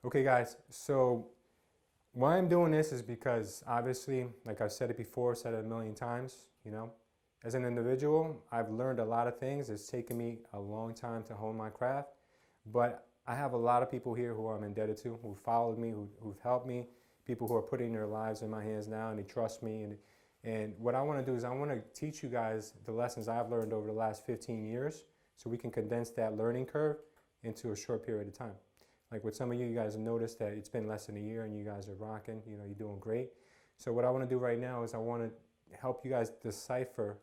Okay, guys, so why I'm doing this is because obviously, like I've said it before, said it a million times, as an individual, I've learned a lot of things. It's taken me a long time to hone my craft, but I have a lot of people here who I'm indebted to, who followed me, who've helped me, people who are putting their lives in my hands now and they trust me. And what I want to do is I want to teach you guys the lessons I've learned over the last 15 years so we can condense that learning curve into a short period of time. Like with some of you, you guys have noticed that it's been less than a year and you guys are rocking, you're doing great. So what I want to do right now is I want to help you guys decipher,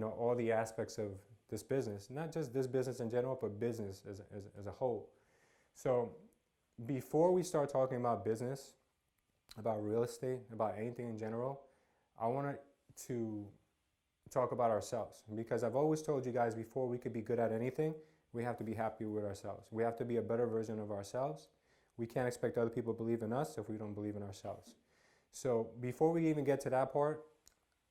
all the aspects of this business, not just this business in general, but business as a whole. So before we start talking about business, about real estate, about anything in general, I want to talk about ourselves because I've always told you guys before we could be good at anything, we have to be happy with ourselves. We have to be a better version of ourselves. We can't expect other people to believe in us if we don't believe in ourselves. So before we even get to that part,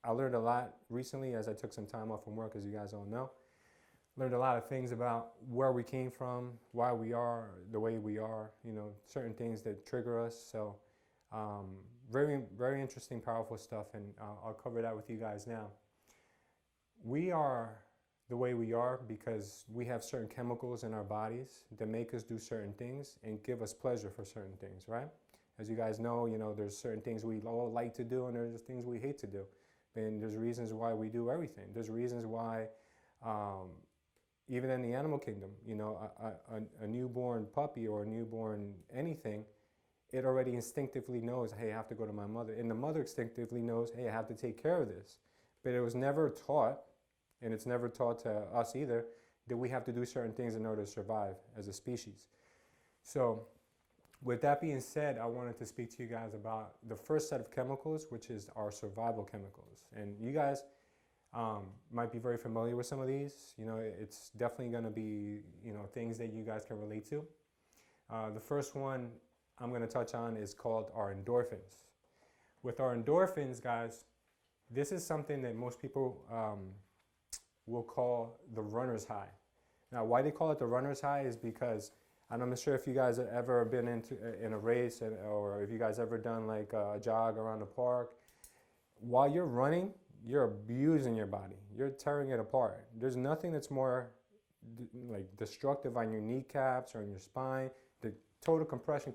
I learned a lot recently as I took some time off from work, as you guys all know. Learned a lot of things about where we came from, why we are the way we are, certain things that trigger us. So very, very interesting, powerful stuff, and I'll cover that with you guys now. We are the way we are because we have certain chemicals in our bodies that make us do certain things and give us pleasure for certain things, right? As you guys know, there's certain things we all like to do and there's things we hate to do. And there's reasons why we do everything. There's reasons why, even in the animal kingdom, a newborn puppy or a newborn anything, it already instinctively knows, hey, I have to go to my mother. And the mother instinctively knows, hey, I have to take care of this. But it was never taught, and it's never taught to us either, that we have to do certain things in order to survive as a species. So with that being said, I wanted to speak to you guys about the first set of chemicals, which is our survival chemicals. And you guys might be very familiar with some of these. It's definitely going to be, things that you guys can relate to. The first one I'm going to touch on is called our endorphins. With our endorphins, guys, this is something that most people will call the runner's high. Now, why they call it the runner's high is because I'm not sure if you guys have ever been in a race or if you guys ever done like a jog around the park. While you're running, you're abusing your body. You're tearing it apart. There's nothing that's more like destructive on your kneecaps or on your spine. The total compression,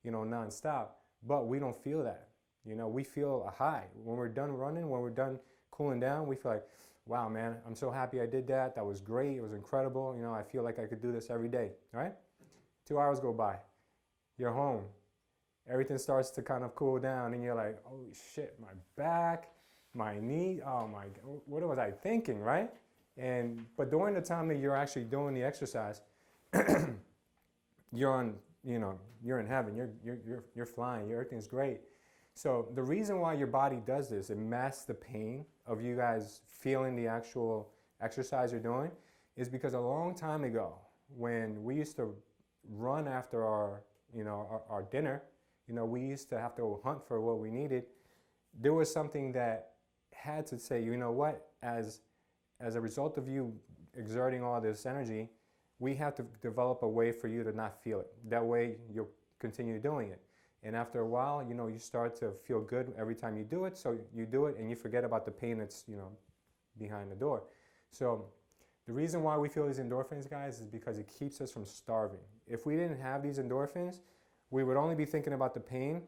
nonstop. But we don't feel that. We feel a high. When we're done running, when we're done cooling down, we feel like, wow, man, I'm so happy I did that. That was great. It was incredible. I feel like I could do this every day, right? 2 hours go by. You're home. Everything starts to kind of cool down and you're like, oh shit, my back, my knee, oh my, what was I thinking, right? But during the time that you're actually doing the exercise, you're on, you're in heaven. You're flying. Everything's great. So the reason why your body does this, it masks the pain of you guys feeling the actual exercise you're doing, is because a long time ago, when we used to run after our dinner, we used to have to hunt for what we needed. There was something that had to say, you know what, as a result of you exerting all this energy, we have to develop a way for you to not feel it. That way you'll continue doing it. And after a while, you start to feel good every time you do it. So you do it and you forget about the pain that's, behind the door. So the reason why we feel these endorphins, guys, is because it keeps us from starving. If we didn't have these endorphins, we would only be thinking about the pain.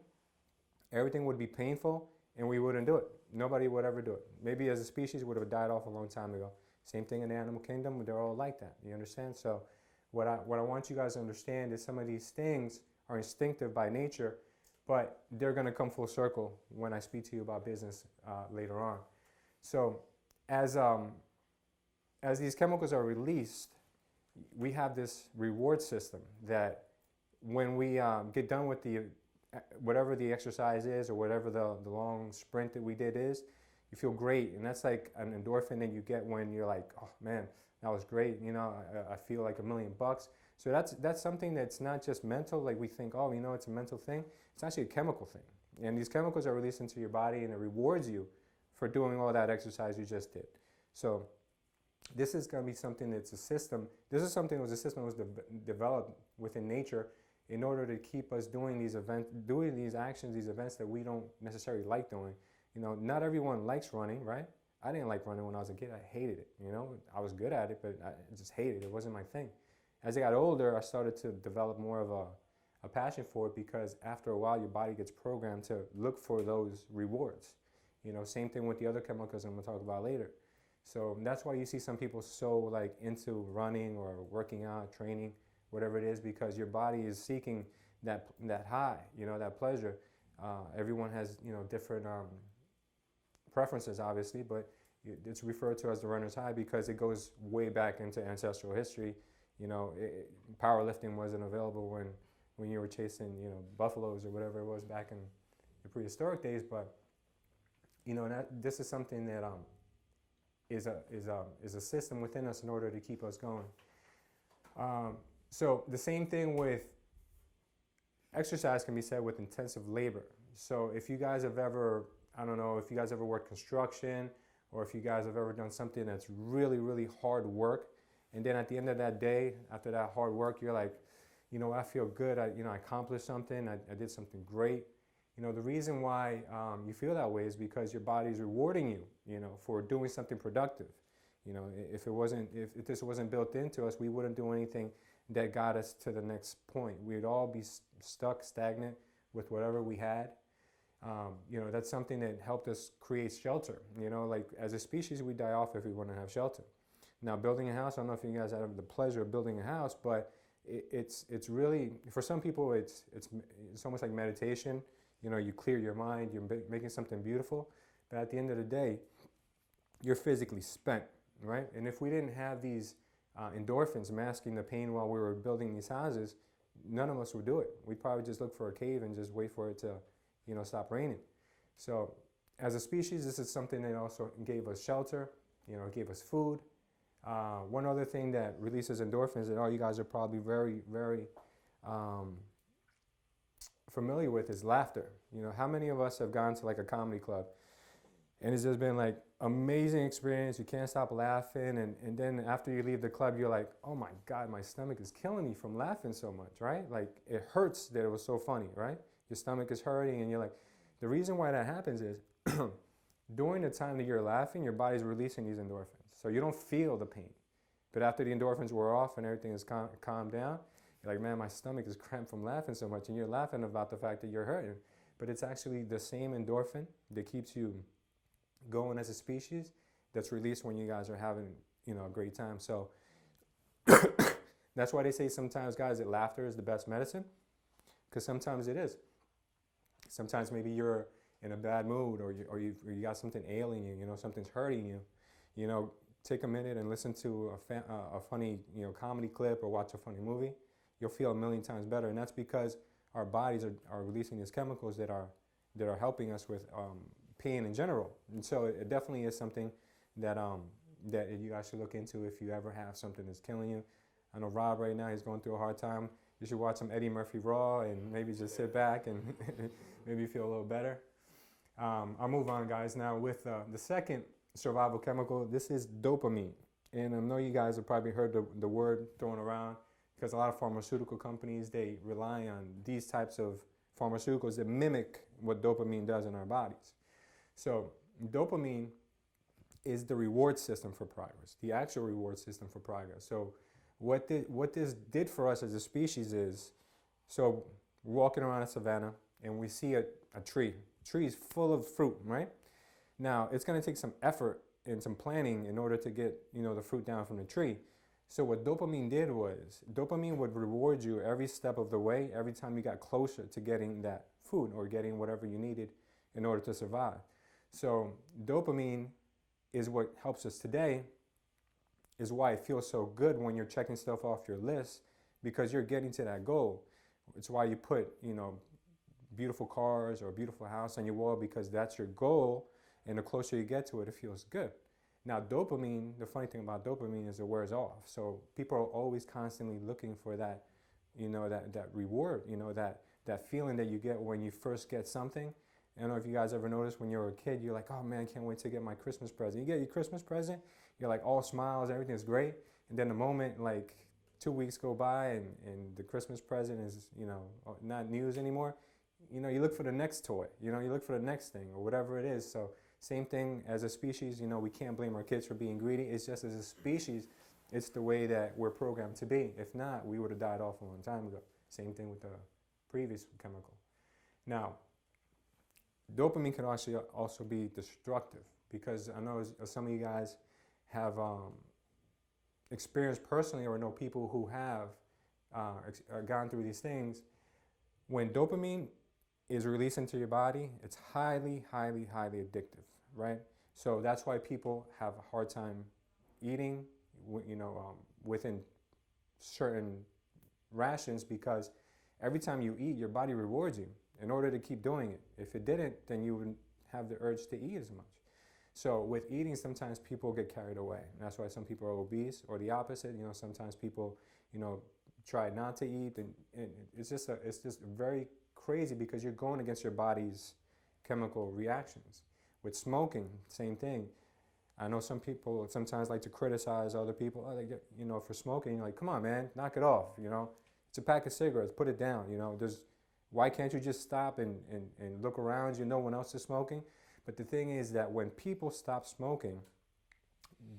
Everything would be painful and we wouldn't do it. Nobody would ever do it. Maybe as a species would have died off a long time ago. Same thing in the animal kingdom. They're all like that. You understand? So what I want you guys to understand is some of these things are instinctive by nature, but they're going to come full circle when I speak to you about business later on. So as these chemicals are released, we have this reward system that when we get done with whatever the exercise is or whatever the long sprint that we did is, you feel great. And that's like an endorphin that you get when you're like, oh man, that was great. I feel like $1,000,000. So that's something that's not just mental, like we think, oh, it's a mental thing. It's actually a chemical thing. And these chemicals are released into your body and it rewards you for doing all that exercise you just did. So this is going to be something that's a system. This is something that was a system that was developed within nature in order to keep us doing doing these actions, these events that we don't necessarily like doing. You know, not everyone likes running, right? I didn't like running when I was a kid. I hated it. You know, I was good at it, but I just hated it. It wasn't my thing. As I got older, I started to develop more of a passion for it, because after a while, your body gets programmed to look for those rewards. You know, same thing with the other chemicals I'm gonna talk about later. So that's why you see some people so like into running or working out, training, whatever it is, because your body is seeking that high, you know, that pleasure. Everyone has, you know, different preferences, obviously, but it's referred to as the runner's high because it goes way back into ancestral history. You know, powerlifting wasn't available when you were chasing, you know, buffaloes or whatever it was back in the prehistoric days. But you know, this is something that is a system within us in order to keep us going. So the same thing with exercise can be said with intensive labor. So if you guys have ever, I don't know, if you guys ever worked construction, or if you guys have ever done something that's really, really hard work, and then at the end of that day, after that hard work, you're like, you know, I feel good. I accomplished something. I did something great. You know, the reason why you feel that way is because your body's rewarding you, you know, for doing something productive. You know, if this wasn't built into us, we wouldn't do anything that got us to the next point. We'd all be stuck, stagnant with whatever we had. You know, that's something that helped us create shelter. You know, like as a species, we die off if we wouldn't have shelter. Now, building a house, I don't know if you guys have the pleasure of building a house, but it's really, for some people, it's almost like meditation. You know, you clear your mind, you're making something beautiful, but at the end of the day, you're physically spent, right? And if we didn't have these endorphins masking the pain while we were building these houses, none of us would do it. We'd probably just look for a cave and just wait for it to, you know, stop raining. So as a species, this is something that also gave us shelter, you know, it gave us food. One other thing that releases endorphins that all you guys are probably very, very familiar with is laughter. You know, how many of us have gone to like a comedy club and it's just been like amazing experience, you can't stop laughing, and then after you leave the club, you're like, oh my God, my stomach is killing me from laughing so much, right? Like it hurts that it was so funny, right? Your stomach is hurting and you're like, the reason why that happens is during the time that you're laughing, your body's releasing these endorphins. So you don't feel the pain. But after the endorphins wear off and everything is calmed down, you're like, man, my stomach is cramped from laughing so much. And you're laughing about the fact that you're hurting. But it's actually the same endorphin that keeps you going as a species that's released when you guys are having, you know, a great time. So that's why they say sometimes, guys, that laughter is the best medicine. Because sometimes it is. Sometimes maybe you're in a bad mood, or you got something ailing you, you know, something's hurting you. You know, take a minute and listen to a funny, you know, comedy clip or watch a funny movie. You'll feel a million times better, and that's because our bodies are releasing these chemicals that are helping us with pain in general. And so it definitely is something that that you guys should look into if you ever have something that's killing you. I know Rob right now, he's going through a hard time. You should watch some Eddie Murphy Raw and maybe just sit back and maybe feel a little better. I'll move on, guys, now with the second survival chemical. This is dopamine. And I know you guys have probably heard the word thrown around because a lot of pharmaceutical companies, they rely on these types of pharmaceuticals that mimic what dopamine does in our bodies. So dopamine is the reward system for progress, the actual reward system for progress. So what this did for us as a species is, so we're walking around a savannah and we see a tree. Tree is full of fruit, right? Now, it's going to take some effort and some planning in order to get, you know, the fruit down from the tree. So what dopamine did was, dopamine would reward you every step of the way, every time you got closer to getting that food or getting whatever you needed in order to survive. So dopamine is what helps us today, is why it feels so good when you're checking stuff off your list, because you're getting to that goal. It's why you put, you know, beautiful cars or a beautiful house on your wall, because that's your goal, and the closer you get to it, it feels good. Now dopamine, the funny thing about dopamine is it wears off. So people are always constantly looking for that, you know, that reward, you know, that feeling that you get when you first get something. I don't know if you guys ever noticed when you were a kid, you're like, oh man, I can't wait to get my Christmas present. You get your Christmas present, you're like all smiles, everything's great. And then the moment like 2 weeks go by and the Christmas present is, not news anymore, you look for the next toy, you look for the next thing or whatever it is. So same thing as a species, we can't blame our kids for being greedy. It's just as a species, it's the way that we're programmed to be. If not, we would have died off a long time ago. Same thing with the previous chemical. Now, dopamine can also be destructive, because I know some of you guys have experienced personally or know people who have gone through these things. When dopamine is released into your body, it's highly, highly, highly addictive, right? So that's why people have a hard time eating, within certain rations, because every time you eat, your body rewards you in order to keep doing it. If it didn't, then you wouldn't have the urge to eat as much. So with eating, sometimes people get carried away. And that's why some people are obese, or the opposite. Sometimes people, try not to eat, and it's just very crazy, because you're going against your body's chemical reactions. With smoking, same thing. I know some people sometimes like to criticize other people, for smoking. You're like, come on, man, knock it off. It's a pack of cigarettes, put it down. Why can't you just stop and look around? No one else is smoking. But the thing is that when people stop smoking,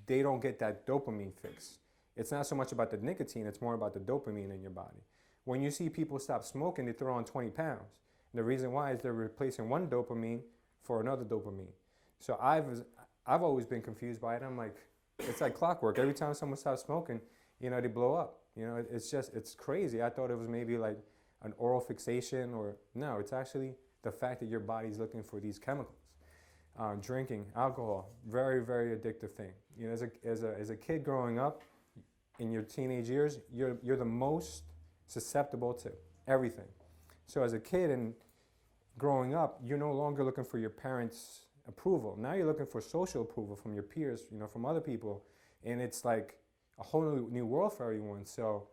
they don't get that dopamine fix. It's not so much about the nicotine, it's more about the dopamine in your body. When you see people stop smoking, they throw on 20 pounds. And the reason why is they're replacing one dopamine for another dopamine. So I've always been confused by it. I'm like, it's like clockwork. Every time someone stops smoking, they blow up. It's crazy. I thought it was maybe like an oral fixation, or no, it's actually the fact that your body's looking for these chemicals. Drinking, alcohol, very, very addictive thing. As a kid growing up, in your teenage years, you're the most susceptible to everything. So as a kid and growing up, you're no longer looking for your parents' approval. Now you're looking for social approval from your peers, from other people, and it's like a whole new world for everyone. So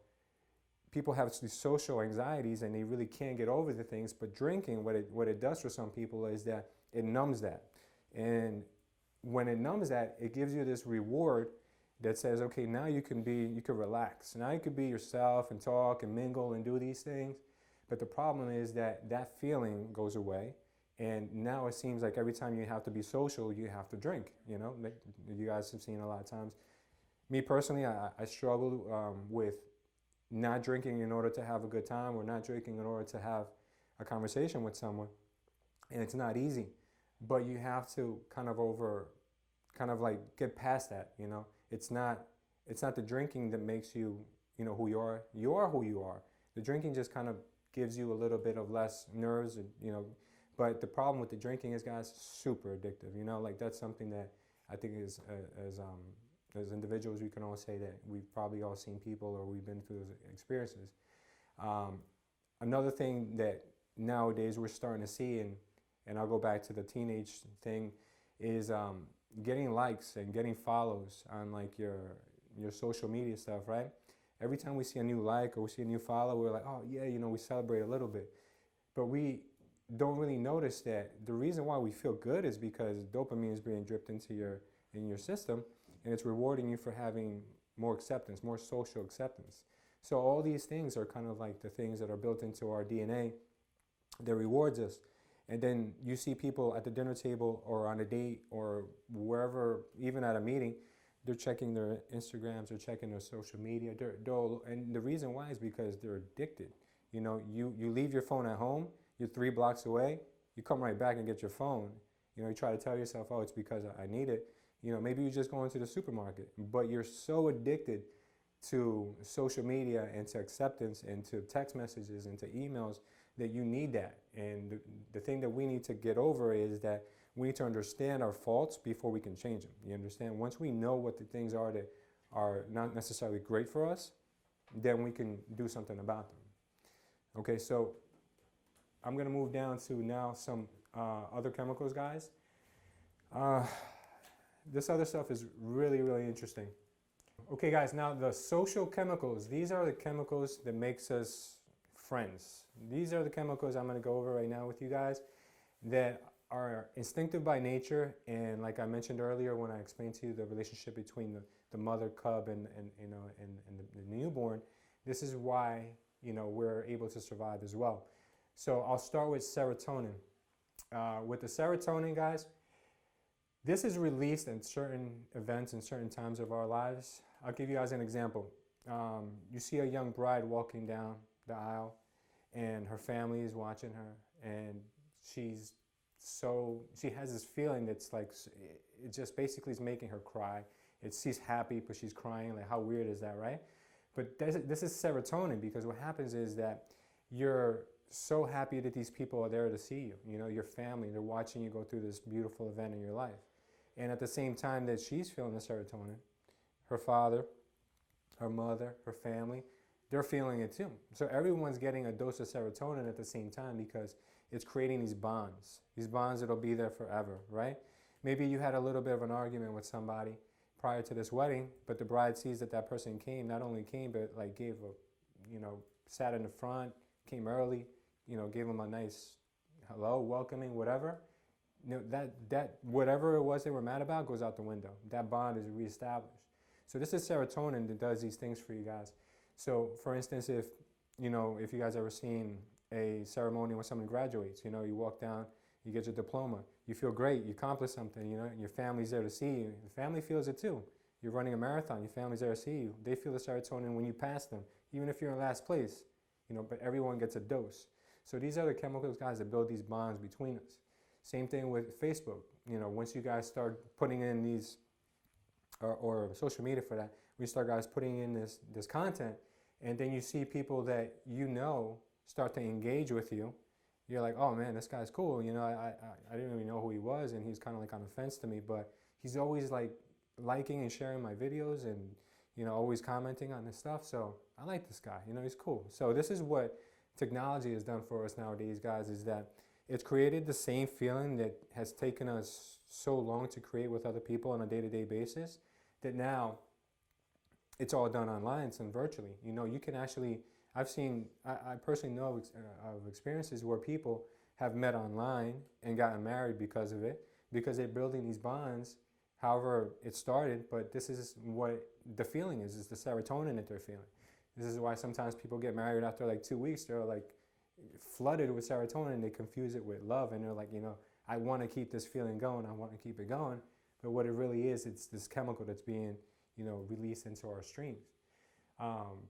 people have these social anxieties, and they really can't get over the things. But drinking, what it does for some people is that it numbs that. And when it numbs that, it gives you this reward that says, okay, now you can relax. Now you can be yourself and talk and mingle and do these things. But the problem is that feeling goes away. And now it seems like every time you have to be social, you have to drink. You guys have seen a lot of times. Me personally, I struggle with not drinking in order to have a good time, or not drinking in order to have a conversation with someone. And it's not easy. But you have to kind of like get past that, It's not the drinking that makes you, who you are. You are who you are. The drinking just kind of gives you a little bit of less nerves, But the problem with the drinking is, guys, super addictive. Like that's something that I think is, as individuals, we can all say that we've probably all seen people, or we've been through those experiences. Another thing that nowadays we're starting to see, and I'll go back to the teenage thing, is getting likes and getting follows on like your social media stuff, right? Every time we see a new like or we see a new follow, we're like, oh yeah, we celebrate a little bit. But we don't really notice that the reason why we feel good is because dopamine is being dripped into your system, and it's rewarding you for having more acceptance, more social acceptance. So all these things are kind of like the things that are built into our DNA that rewards us. And then you see people at the dinner table or on a date or wherever, even at a meeting, they're checking their Instagrams or checking their social media. And the reason why is because they're addicted. You leave your phone at home, you're 3 blocks away, you come right back and get your phone. You try to tell yourself, oh, it's because I need it. Maybe you just go into the supermarket, but you're so addicted to social media and to acceptance and to text messages and to emails that you need that. And the thing that we need to get over is that we need to understand our faults before we can change them. You understand? Once we know what the things are that are not necessarily great for us, then we can do something about them. Okay, so I'm going to move down to now some other chemicals, guys. This other stuff is really, really interesting. Okay, guys, now the social chemicals. These are the chemicals that makes us friends. These are the chemicals I'm going to go over right now with you guys that are instinctive by nature, and like I mentioned earlier when I explained to you the relationship between the mother cub and the newborn, This is why, we're able to survive as well. So I'll start with serotonin. With the serotonin, guys, this is released in certain events and certain times of our lives. I'll give you guys an example. You see a young bride walking down the aisle, and her family is watching her, and she has this feeling that's like, it just basically is making her cry. She's happy, but she's crying. Like, how weird is that, right? But this is serotonin, because what happens is that you're so happy that these people are there to see you. Your family, they're watching you go through this beautiful event in your life. And at the same time that she's feeling the serotonin, her father, her mother, her family, they're feeling it too. So everyone's getting a dose of serotonin at the same time, because it's creating these bonds that'll be there forever, right? Maybe you had a little bit of an argument with somebody prior to this wedding, but the bride sees that person came, not only came, but like sat in the front, came early, gave them a nice hello, welcoming, whatever. That whatever it was they were mad about goes out the window. That bond is reestablished. So this is serotonin that does these things for you guys. So for instance, if you guys ever seen a ceremony when someone graduates, you walk down, you get your diploma, you feel great, you accomplished something, your family's there to see you. The family feels it too. You're running a marathon, your family's there to see you. They feel the serotonin when you pass them, even if you're in last place, but everyone gets a dose. So these are the chemicals, guys, that build these bonds between us. Same thing with Facebook. Once you guys start putting in these, or social media for that, we start guys putting in this content, and then you see people that start to engage with you. You're like, oh man, this guy's cool. I didn't really know who he was, and he's kind of like on the fence to me, but he's always like liking and sharing my videos, and always commenting on this stuff. So I like this guy. He's cool. So this is what technology has done for us nowadays, guys, is that it's created the same feeling that has taken us so long to create with other people on a day-to-day basis, that now it's all done online and virtually. You can actually, I personally know of experiences where people have met online and gotten married because of it, because they're building these bonds, however it started, but this is what the feeling is the serotonin that they're feeling. This is why sometimes people get married after like 2 weeks, they're like flooded with serotonin, they confuse it with love, and they're like, I want to keep this feeling going, I want to keep it going, but what it really is, it's this chemical that's being, released into our streams.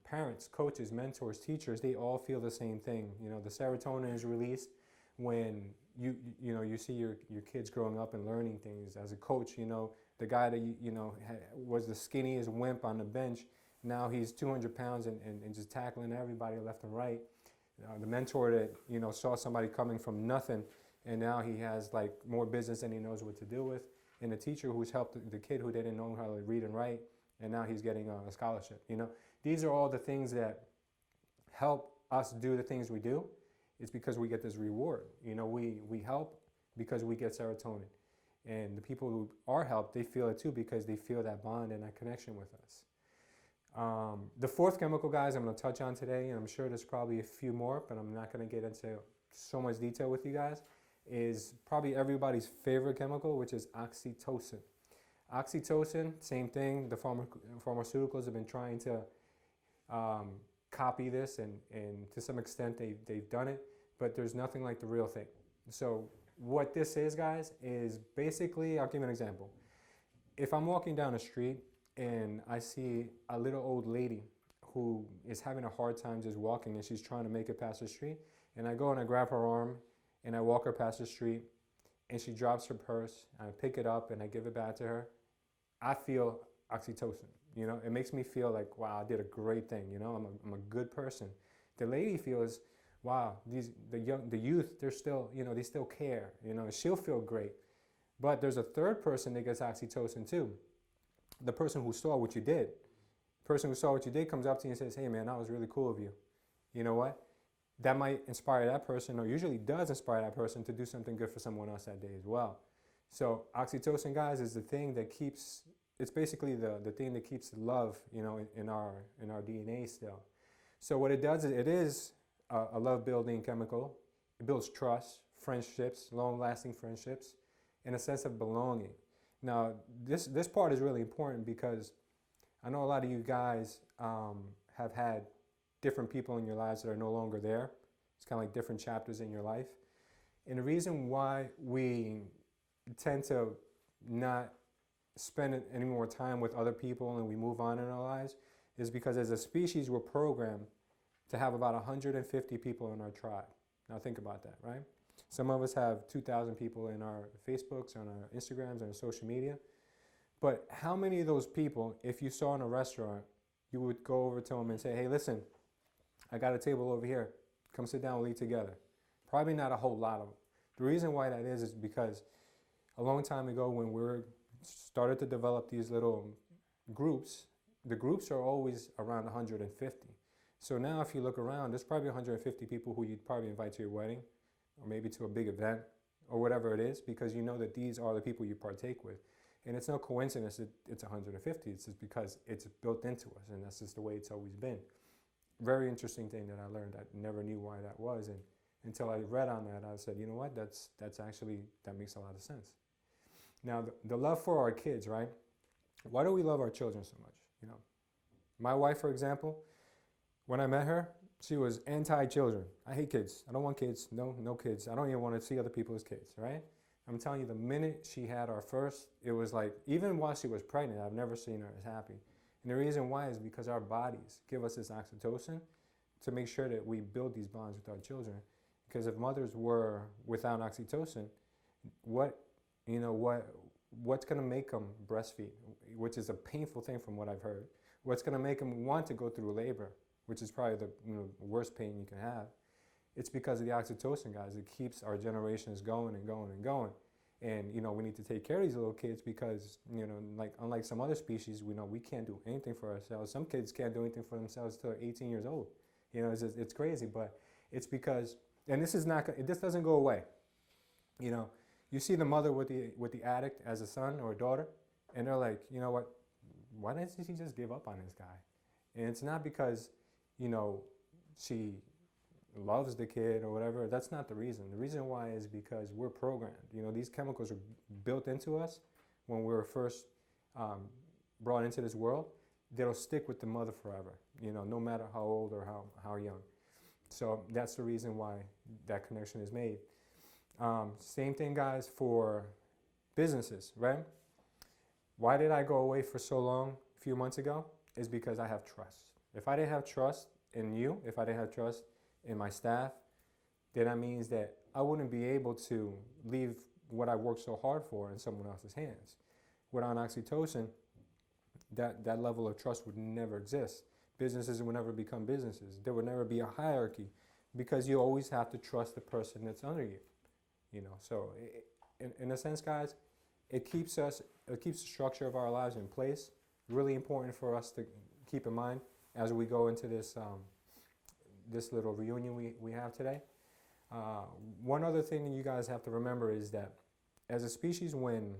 Parents, coaches, mentors, teachers, they all feel the same thing. The serotonin is released when you see your kids growing up and learning things. As a coach, the guy that was the skinniest wimp on the bench, now he's 200 pounds and just tackling everybody left and right. The mentor that saw somebody coming from nothing, and now he has like more business than he knows what to do with. And the teacher who's helped the kid who didn't know how to read and write, and now he's getting a scholarship. These are all the things that help us do the things we do. It's because we get this reward. We help because we get serotonin. And the people who are helped, they feel it too, because they feel that bond and that connection with us. The fourth chemical, guys, I'm going to touch on today, and I'm sure there's probably a few more, but I'm not going to get into so much detail with you guys, is probably everybody's favorite chemical, which is oxytocin. Oxytocin, same thing. The pharmaceuticals have been trying to copy this, and to some extent they've done it, but there's nothing like the real thing. So what this is, guys, is basically, I'll give you an example. If I'm walking down the street and I see a little old lady who is having a hard time just walking, and she's trying to make it past the street, and I go and I grab her arm and I walk her past the street, and she drops her purse, and I pick it up and I give it back to her, I feel oxytocin. It makes me feel like, wow, I did a great thing. I'm a good person. The lady feels, wow, the youth, they're still, they still care. She'll feel great. But there's a third person that gets oxytocin too. The person who saw what you did. The person who saw what you did comes up to you and says, hey man, that was really cool of you. You know what? That might inspire that person, or usually does inspire that person, to do something good for someone else that day as well. So oxytocin, guys, is the thing that keeps, it's basically the thing that keeps love, in our DNA still. So what it does is, it is a love-building chemical. It builds trust, friendships, long-lasting friendships, and a sense of belonging. Now, this part is really important, because I know a lot of you guys have had different people in your lives that are no longer there. It's kind of like different chapters in your life. And the reason why we tend to not spend any more time with other people and we move on in our lives is because as a species, we're programmed to have about 150 people in our tribe. Now think about that, right? Some of us have 2,000 people in our Facebooks, on our Instagrams, on our social media. But how many of those people, if you saw in a restaurant, you would go over to them and say, hey, listen, I got a table over here. Come sit down, we'll eat together. Probably not a whole lot of them. The reason why that is because a long time ago when we started to develop these little groups, the groups are always around 150. So now if you look around, there's probably 150 people who you'd probably invite to your wedding or maybe to a big event or whatever it is, because you know that these are the people you partake with. And it's no coincidence that it's 150. It's just because it's built into us, and that's just the way it's always been. Very interesting thing that I learned. I never knew why that was, and until I read on that, I said, you know what? That's actually, that makes a lot of sense. Now, the love for our kids, right? Why do we love our children so much? You know, my wife, for example, when I met her, she was anti-children. I hate kids. I don't want kids. No kids. I don't even want to see other people's kids, right? I'm telling you, the minute she had our first, it was like, even while she was pregnant, I've never seen her as happy. And the reason why is because our bodies give us this oxytocin to make sure that we build these bonds with our children. Because if mothers were without oxytocin, what's going to make them breastfeed, which is a painful thing from what I've heard. What's going to make them want to go through labor, which is probably the worst pain you can have. It's because of the oxytocin, guys. It keeps our generations going and going and going. And, we need to take care of these little kids because, like unlike some other species, we know we can't do anything for ourselves. Some kids can't do anything for themselves till they're 18 years old. It's crazy, but it's because, and this doesn't go away. You see the mother with the addict as a son or a daughter, and they're like, you know what, why doesn't she just give up on this guy? And it's not because, she loves the kid or whatever. That's not the reason. The reason why is because we're programmed. These chemicals are built into us when we were first brought into this world. They'll stick with the mother forever, no matter how old or how young. So that's the reason why that connection is made. Same thing, guys, for businesses, right? Why did I go away for so long a few months ago? Is because I have trust. If I didn't have trust in you, if I didn't have trust in my staff, then that means that I wouldn't be able to leave what I worked so hard for in someone else's hands. Without oxytocin, that level of trust would never exist. Businesses would never become businesses. There would never be a hierarchy because you always have to trust the person that's under you. So in a sense, guys, it keeps the structure of our lives in place. Really important for us to keep in mind as we go into this little reunion we have today. One other thing that you guys have to remember is that as a species, when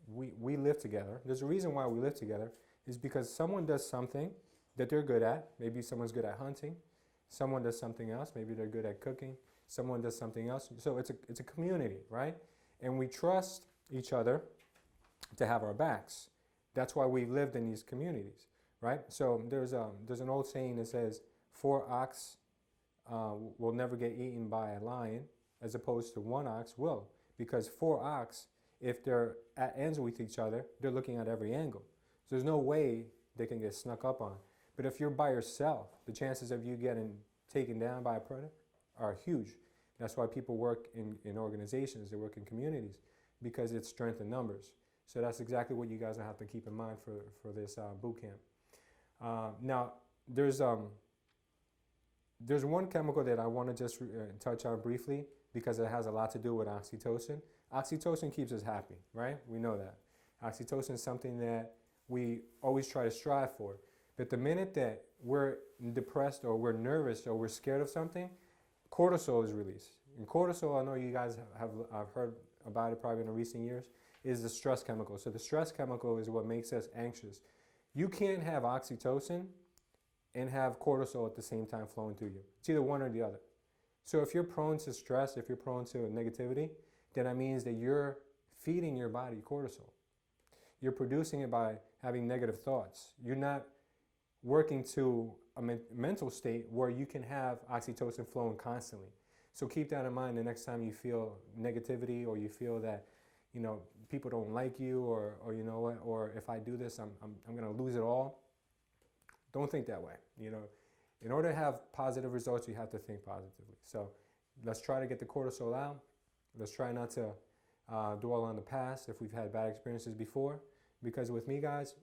we live together, there's a reason why we live together, is because someone does something that they're good at. Maybe someone's good at hunting. Someone does something else. Maybe they're good at cooking. Someone does something else. So it's a community, right? And we trust each other to have our backs. That's why we've lived in these communities, right? So there's an old saying that says, 4 ox will never get eaten by a lion, as opposed to 1 ox will. Because 4 ox, if they're at ends with each other, they're looking at every angle. So there's no way they can get snuck up on. But if you're by yourself, the chances of you getting taken down by a predator are huge. That's why people work in organizations, they work in communities, because it's strength in numbers. So that's exactly what you guys will have to keep in mind for this boot camp. Now, there's one chemical that I want to just touch on briefly because it has a lot to do with oxytocin. Oxytocin keeps us happy, right? We know that. Oxytocin is something that we always try to strive for. But the minute that we're depressed or we're nervous or we're scared of something, cortisol is released. And cortisol, I know you guys I've heard about it probably in the recent years, is the stress chemical. So the stress chemical is what makes us anxious. You can't have oxytocin and have cortisol at the same time flowing through you. It's either one or the other. So if you're prone to stress, if you're prone to negativity, then that means that you're feeding your body cortisol. You're producing it by having negative thoughts. You're not working to a mental state where you can have oxytocin flowing constantly. So keep that in mind the next time you feel negativity, or you feel that, you know, people don't like you, or you know what, or if I do this, I'm going to lose it all. Don't think that way. You know, in order to have positive results, you have to think positively. So let's try to get the cortisol out. Let's try not to dwell on the past if we've had bad experiences before. Because with me, guys,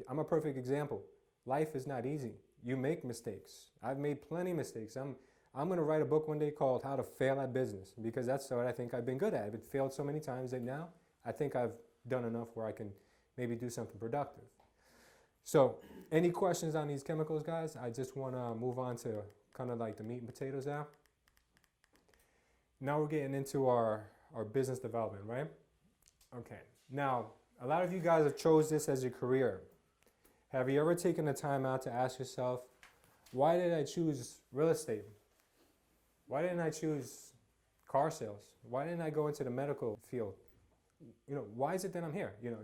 I'm a perfect example. Life is not easy. You make mistakes. I've made plenty of mistakes. I'm going to write a book one day called How to Fail at Business, because that's what I think I've been good at. I've failed so many times that now I think I've done enough where I can maybe do something productive. So any questions on these chemicals, guys? I just want to move on to kind of like the meat and potatoes now. Now we're getting into our business development, right? Okay. Now, a lot of you guys have chose this as your career. Have you ever taken the time out to ask yourself, why did I choose real estate? Why didn't I choose car sales? Why didn't I go into the medical field? You know, why is it that I'm here? You know,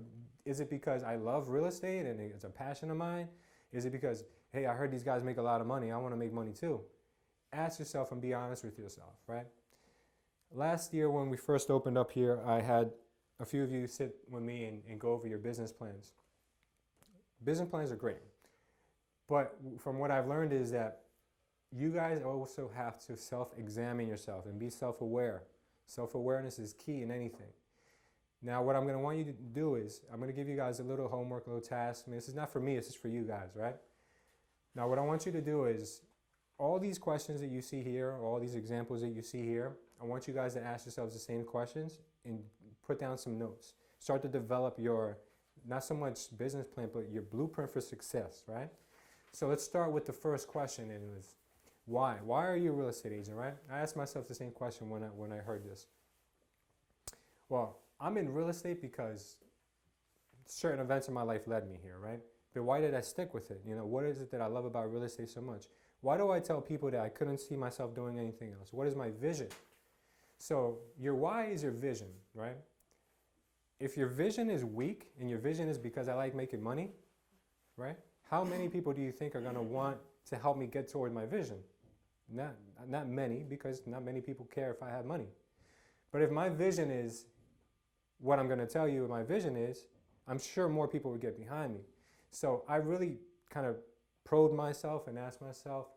is it because I love real estate and it's a passion of mine? Is it because, hey, I heard these guys make a lot of money, I want to make money too? Ask yourself and be honest with yourself, right? Last year when we first opened up here, I had a few of you sit with me and go over your business plans. Business plans are great, but from what I've learned is that you guys also have to self-examine yourself and be self-aware. Self-awareness is key in anything. Now, what I'm going to want you to do is, I'm going to give you guys a little homework, a little task. I mean, this is not for me, this is for you guys, right? Now, what I want you to do is, all these questions that you see here, all these examples that you see here, I want you guys to ask yourselves the same questions and put down some notes. Start to develop your, not so much business plan, but your blueprint for success, right? So let's start with the first question, and it was, why? Why are you a real estate agent, right? I asked myself the same question when I heard this. Well, I'm in real estate because certain events in my life led me here, right? But why did I stick with it? You know, what is it that I love about real estate so much? Why do I tell people that I couldn't see myself doing anything else? What is my vision? So your why is your vision, right? If your vision is weak and your vision is because I like making money, right? How many people do you think are going to want to help me get toward my vision? Not many, because not many people care if I have money. But if my vision is what I'm going to tell you my vision is, I'm sure more people would get behind me. So I really kind of probed myself and asked myself,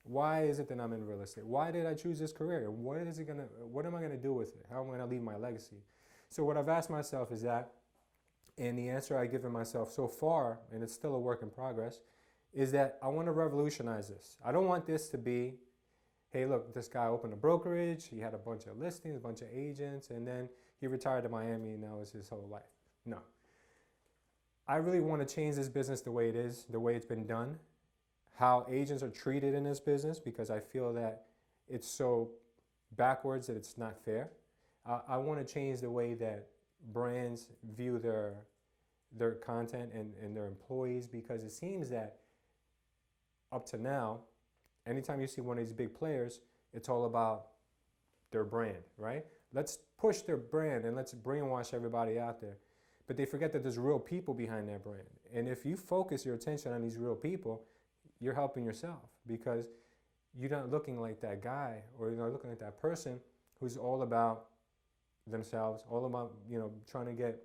why is it that I'm in real estate? Why did I choose this career? What am I going to do with it? How am I going to leave my legacy? So what I've asked myself is that, and the answer I've given myself so far, and it's still a work in progress, is that I want to revolutionize this. I don't want this to be, hey, look, this guy opened a brokerage, he had a bunch of listings, a bunch of agents, and then he retired to Miami and now it's his whole life. No. I really want to change this business the way it is, the way it's been done, how agents are treated in this business, because I feel that it's so backwards that it's not fair. I want to change the way that brands view their content and their employees, because it seems that up to now, anytime you see one of these big players, it's all about their brand, right? Let's push their brand and let's brainwash everybody out there. But they forget that there's real people behind that brand. And if you focus your attention on these real people, you're helping yourself, because you're not looking like that guy, or you're not looking like that person who's all about themselves, all about, you know, trying to get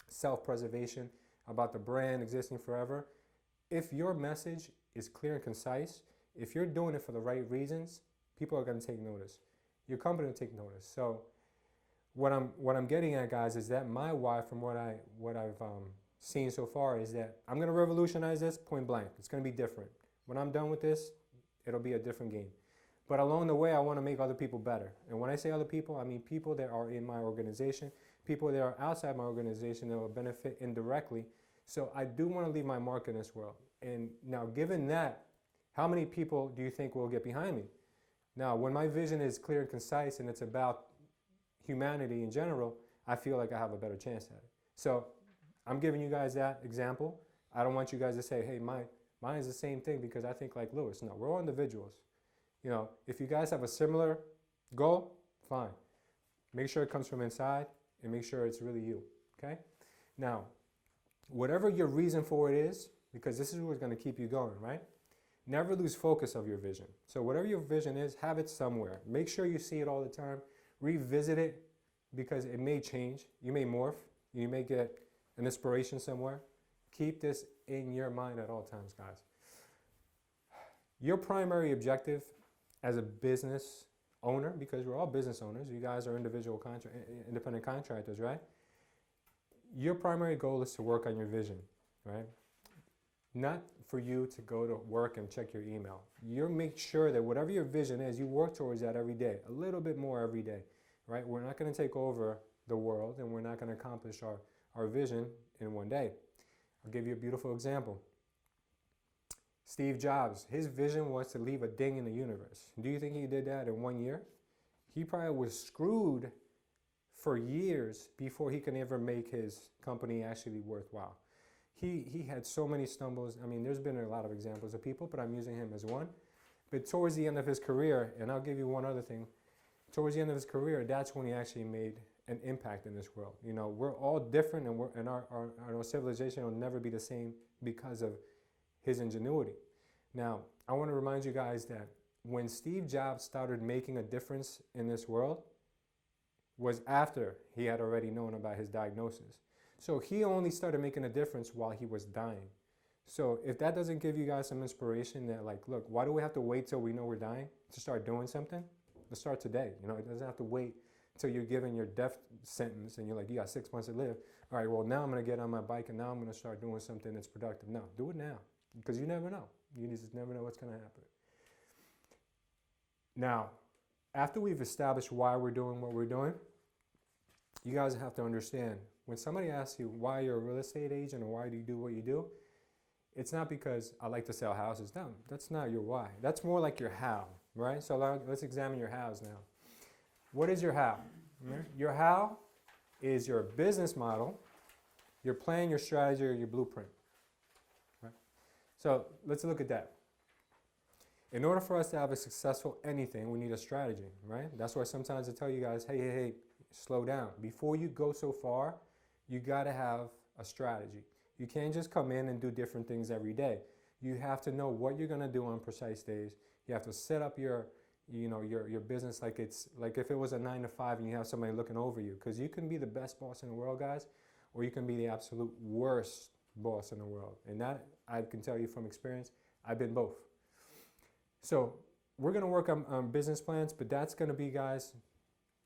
self-preservation, about the brand existing forever. If your message is clear and concise, if you're doing it for the right reasons, people are going to take notice. Your company will take notice. So what I'm getting at, guys, is that my why, from what I've seen so far, is that I'm going to revolutionize this, point blank. It's going to be different. When I'm done with this, it'll be a different game. But along the way, I want to make other people better. And when I say other people, I mean people that are in my organization, people that are outside my organization that will benefit indirectly. So I do want to leave my mark in this world. And now, given that, how many people do you think will get behind me? Now, when my vision is clear and concise and it's about humanity in general, I feel like I have a better chance at it. So I'm giving you guys that example. I don't want you guys to say, hey, mine is the same thing because I think like Lewis. No, we're all individuals. You know, if you guys have a similar goal, fine. Make sure it comes from inside and make sure it's really you, okay? Now, whatever your reason for it is, because this is what's going to keep you going, right? Never lose focus of your vision. So whatever your vision is, have it somewhere. Make sure you see it all the time. Revisit it because it may change. You may morph. You may get an inspiration somewhere. Keep this in your mind at all times, guys. Your primary objective as a business owner, because we're all business owners, you guys are independent contractors, right? Your primary goal is to work on your vision, right? Not for you to go to work and check your email. You make sure that whatever your vision is, you work towards that every day, a little bit more every day, right? We're not going to take over the world, and we're not going to accomplish our vision in one day. I'll give you a beautiful example. Steve Jobs, his vision was to leave a ding in the universe. Do you think he did that in 1 year? He probably was screwed for years before he can ever make his company actually worthwhile. He had so many stumbles. I mean, there's been a lot of examples of people, but I'm using him as one. But towards the end of his career, and I'll give you one other thing, towards the end of his career, that's when he actually made an impact in this world. You know, we're all different, and our civilization will never be the same because of his ingenuity. Now, I want to remind you guys that when Steve Jobs started making a difference in this world was after he had already known about his diagnosis. So he only started making a difference while he was dying. So if that doesn't give you guys some inspiration that, like, look, why do we have to wait till we know we're dying to start doing something? Let's start today. You know, it doesn't have to wait till you're given your death sentence and you're like, you got 6 months to live. All right, well, now I'm going to get on my bike and now I'm going to start doing something that's productive. No, do it now, because you never know. You just never know what's going to happen. Now, after we've established why we're doing what we're doing, you guys have to understand, when somebody asks you why you're a real estate agent or why do you do what you do, it's not because I like to sell houses. No, that's not your why. That's more like your how, right? So let's examine your hows now. What is your how? Your how is your business model, your plan, your strategy, or your blueprint. Right? So let's look at that. In order for us to have a successful anything, we need a strategy, right? That's why sometimes I tell you guys, hey, slow down. Before you go so far, you got to have a strategy. You can't just come in and do different things every day. You have to know what you're going to do on precise days. You have to set up your business like if it was a 9 to 5 and you have somebody looking over you, because you can be the best boss in the world, guys, or you can be the absolute worst boss in the world. And that, I can tell you from experience, I've been both. So we're going to work on business plans, but that's going to be, guys,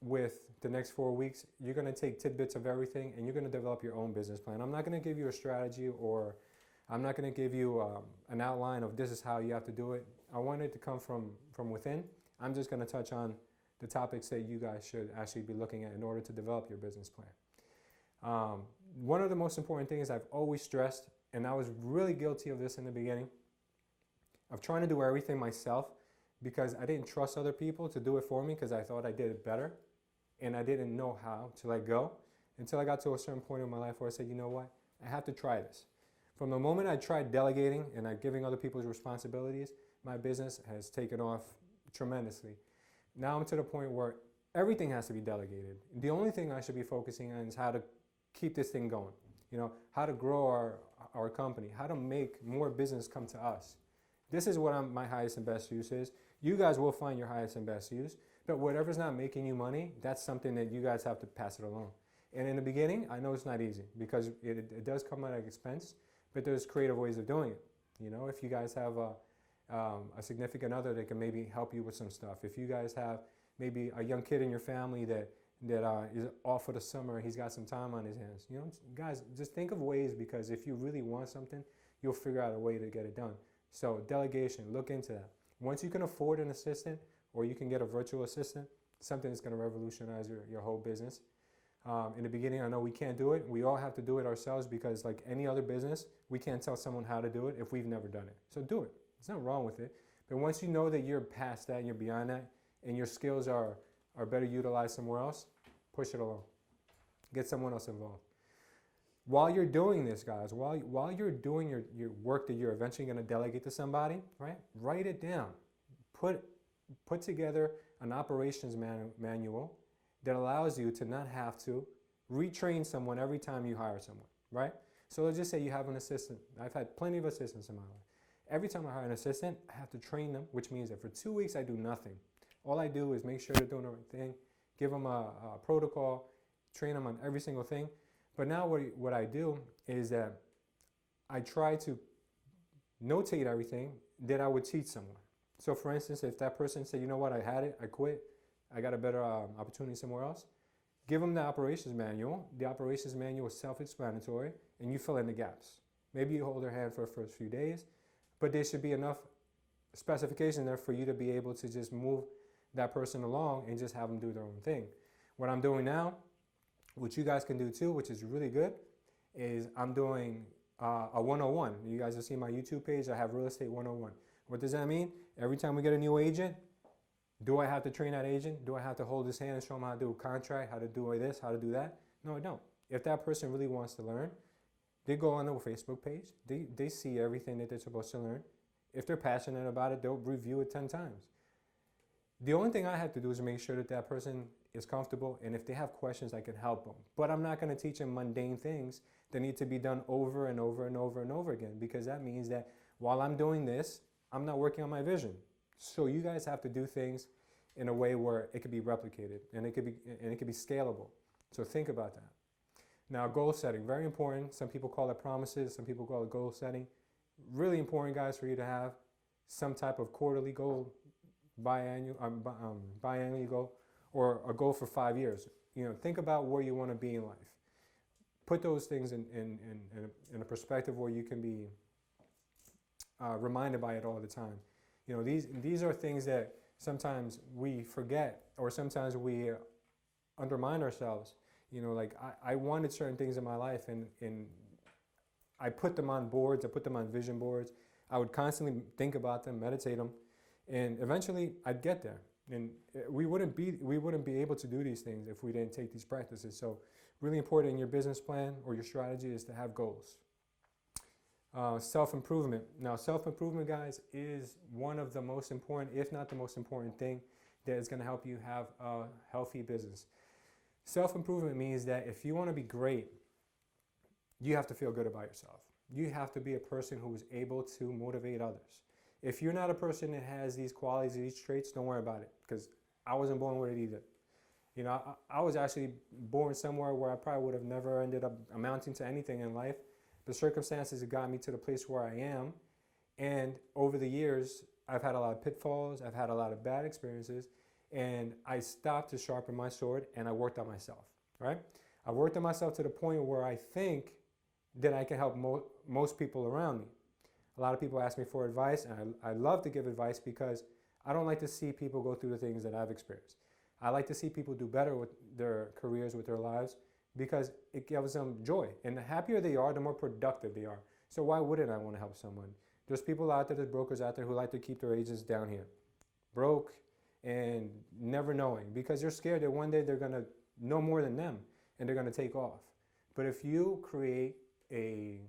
with the next 4 weeks. You're going to take tidbits of everything and you're going to develop your own business plan. I'm not going to give you a strategy, or I'm not going to give you an outline of this is how you have to do it. I want it to come from within. I'm just going to touch on the topics that you guys should actually be looking at in order to develop your business plan. One of the most important things I've always stressed, and I was really guilty of this in the beginning, of trying to do everything myself because I didn't trust other people to do it for me because I thought I did it better, and I didn't know how to let go until I got to a certain point in my life where I said, you know what, I have to try this. From the moment I tried delegating and giving other people's responsibilities, my business has taken off tremendously. Now I'm to the point where everything has to be delegated. The only thing I should be focusing on is how to keep this thing going. You know, how to grow our company, how to make more business come to us. This is what my highest and best use is. You guys will find your highest and best use, but whatever's not making you money, that's something that you guys have to pass it along. And in the beginning, I know it's not easy because it does come at an expense, but there's creative ways of doing it. You know, if you guys have a significant other that can maybe help you with some stuff. If you guys have maybe a young kid in your family that is off for the summer, he's got some time on his hands. You know, guys, just think of ways, because if you really want something, you'll figure out a way to get it done. So delegation, look into that. Once you can afford an assistant, or you can get a virtual assistant, something that's going to revolutionize your whole business. In the beginning, I know we can't do it. We all have to do it ourselves because, like any other business, we can't tell someone how to do it if we've never done it. So do it. There's nothing wrong with it. But once you know that you're past that and you're beyond that and your skills are better utilized somewhere else, push it along. Get someone else involved. While you're doing this, guys, while you're doing your work that you're eventually going to delegate to somebody, right? Write it down. Put together an operations manual that allows you to not have to retrain someone every time you hire someone, right? So let's just say you have an assistant. I've had plenty of assistants in my life. Every time I hire an assistant, I have to train them, which means that for 2 weeks I do nothing. All I do is make sure they're doing the right thing, give them a protocol, train them on every single thing. But now what I do is that I try to notate everything that I would teach someone. So for instance, if that person said, you know what, I had it, I quit, I got a better opportunity somewhere else, give them the operations manual. The operations manual is self-explanatory, and you fill in the gaps. Maybe you hold their hand for the first few days, but there should be enough specification there for you to be able to just move that person along and just have them do their own thing. What I'm doing now, which you guys can do too, which is really good, is I'm doing a 101. You guys will see my YouTube page. I have Real Estate 101. What does that mean? Every time we get a new agent, do I have to train that agent? Do I have to hold his hand and show him how to do a contract, how to do this, how to do that? No, I don't. If that person really wants to learn, they go on the Facebook page. They see everything that they're supposed to learn. If they're passionate about it, they'll review it 10 times. The only thing I have to do is make sure that that person is comfortable, and if they have questions, I can help them. But I'm not going to teach them mundane things that need to be done over and over and over and over again, because that means that while I'm doing this, I'm not working on my vision. So you guys have to do things in a way where it could be replicated and it could be scalable. So think about that. Now, goal setting, very important. Some people call it promises, some people call it goal setting. Really important, guys, for you to have some type of quarterly goal, biannual goal, or a goal for 5 years. You know, think about where you want to be in life. Put those things in a perspective where you can be reminded by it all the time. You know, these are things that sometimes we forget, or sometimes we undermine ourselves. You know, like I wanted certain things in my life, and I put them on boards, I put them on vision boards. I would constantly think about them, meditate them, and eventually I'd get there. And we wouldn't be able to do these things if we didn't take these practices. So really important in your business plan or your strategy is to have goals. Self-improvement. Now, self-improvement, guys, is one of the most important, if not the most important thing that is going to help you have a healthy business. Self-improvement means that if you want to be great, you have to feel good about yourself. You have to be a person who is able to motivate others. If you're not a person that has these qualities, these traits, don't worry about it, because I wasn't born with it either. You know, I was actually born somewhere where I probably would have never ended up amounting to anything in life. The circumstances have got me to the place where I am, and over the years, I've had a lot of pitfalls, I've had a lot of bad experiences, and I stopped to sharpen my sword, and I worked on myself, right? I worked on myself to the point where I think that I can help most people around me. A lot of people ask me for advice, and I love to give advice because I don't like to see people go through the things that I've experienced. I like to see people do better with their careers, with their lives, because it gives them joy. And the happier they are, the more productive they are. So why wouldn't I want to help someone? There's people out there, there's brokers out there who like to keep their agents down here, broke and never knowing, because they're scared that one day they're going to know more than them and they're going to take off. But if you create a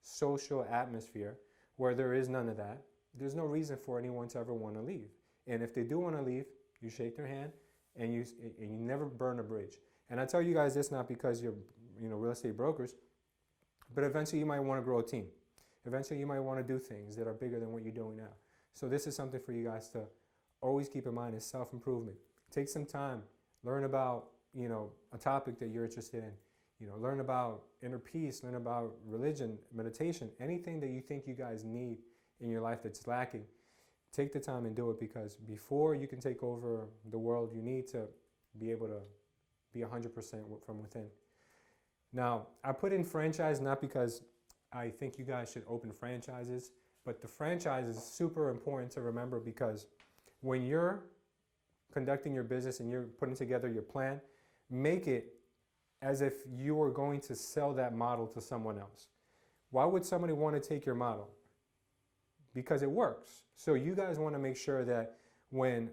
social atmosphere where there is none of that, there's no reason for anyone to ever want to leave. And if they do want to leave, you shake their hand and you never burn a bridge. And I tell you guys this not because you're real estate brokers, but eventually you might want to grow a team. Eventually you might want to do things that are bigger than what you're doing now. So this is something for you guys to always keep in mind, is self-improvement. Take some time, learn about a topic that you're interested in. Learn about inner peace, learn about religion, meditation, anything that you think you guys need in your life that's lacking. Take the time and do it, because before you can take over the world, you need to be able to be 100% from within. Now, I put in franchise not because I think you guys should open franchises, but the franchise is super important to remember, because when you're conducting your business and you're putting together your plan, make it as if you were going to sell that model to someone else. Why would somebody want to take your model? Because it works. So you guys want to make sure that when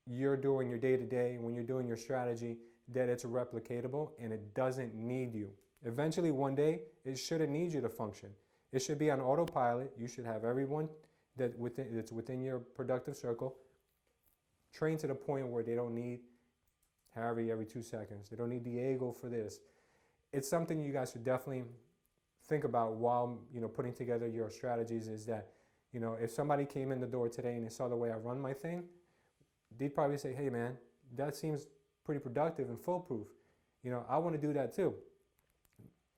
you're doing your day-to-day, when you're doing your strategy, that it's replicatable and it doesn't need you. Eventually, one day, it shouldn't need you to function. It should be on autopilot. You should have everyone that's within your productive circle trained to the point where they don't need Harry every 2 seconds. They don't need Diego for this. It's something you guys should definitely think about while putting together your strategies is that if somebody came in the door today and they saw the way I run my thing, they'd probably say, hey man, that seems pretty productive and foolproof. I want to do that too.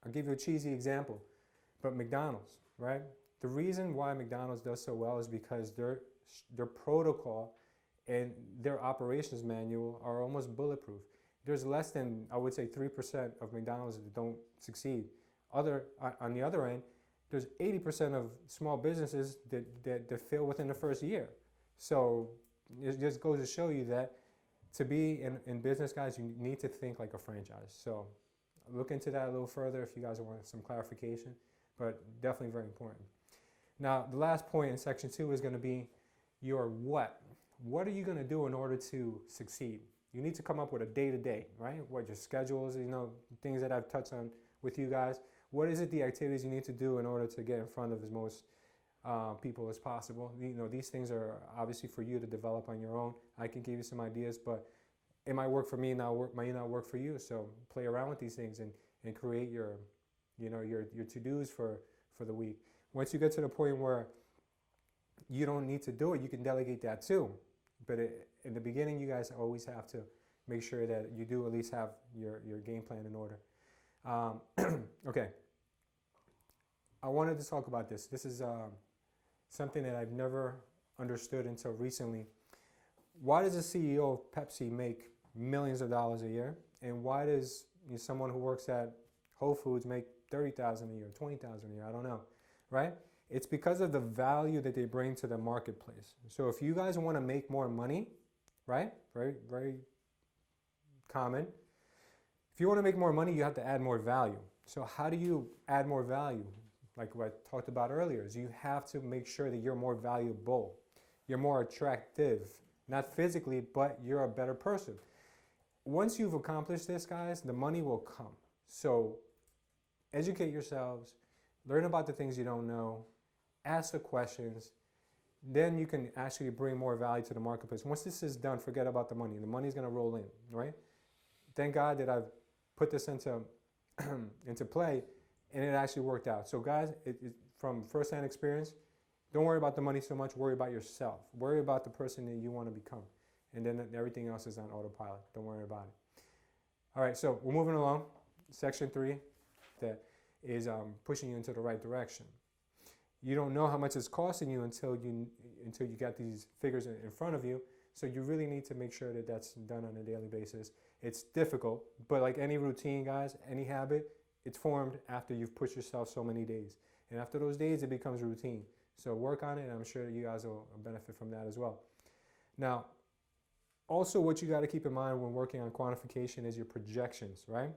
I'll give you a cheesy example, but McDonald's, right? The reason why McDonald's does so well is because their protocol and their operations manual are almost bulletproof. There's less than, I would say, 3% of McDonald's that don't succeed. On the other end, there's 80% of small businesses that fail within the first year. So it just goes to show you that to be in business, guys, you need to think like a franchise. So look into that a little further if you guys want some clarification, but definitely very important. Now, the last point in section 2 is going to be your what. What are you going to do in order to succeed? You need to come up with a day-to-day, right? What your schedules, things that I've touched on with you guys. What is it, the activities you need to do in order to get in front of as most people as possible? These things are obviously for you to develop on your own. I can give you some ideas, but it might work for me and might not work for you. So play around with these things and create your to-dos for the week. Once you get to the point where you don't need to do it, you can delegate that too. But in the beginning, you guys always have to make sure that you do at least have your game plan in order. Okay. I wanted to talk about this. This is something that I've never understood until recently. Why does a CEO of Pepsi make millions of dollars a year? And why does someone who works at Whole Foods make $30,000 a year, $20,000 a year? I don't know, right? It's because of the value that they bring to the marketplace. So if you guys want to make more money, right? Very, very common. If you want to make more money, you have to add more value. So how do you add more value? Like what I talked about earlier, is you have to make sure that you're more valuable. You're more attractive, not physically, but you're a better person. Once you've accomplished this, guys, the money will come. So educate yourselves, learn about the things you don't know, ask the questions, then you can actually bring more value to the marketplace. Once this is done, forget about the money. The money is going to roll in, right? Thank God that I've put this into play, and it actually worked out. So guys, from firsthand experience, don't worry about the money so much, worry about yourself. Worry about the person that you want to become. And then everything else is on autopilot. Don't worry about it. All right, so we're moving along. Section 3, that is pushing you into the right direction. You don't know how much it's costing you until you got these figures in front of you. So you really need to make sure that that's done on a daily basis. It's difficult, but like any routine, guys, any habit, it's formed after you've pushed yourself so many days. And after those days, it becomes routine. So work on it, and I'm sure you guys will benefit from that as well. Now, also what you got to keep in mind when working on quantification is your projections, right?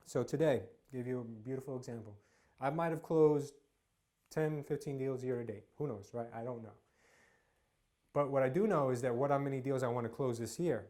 So today, give you a beautiful example. I might have closed 10, 15 deals year to date. Who knows, right? I don't know. But what I do know is that how many deals I want to close this year,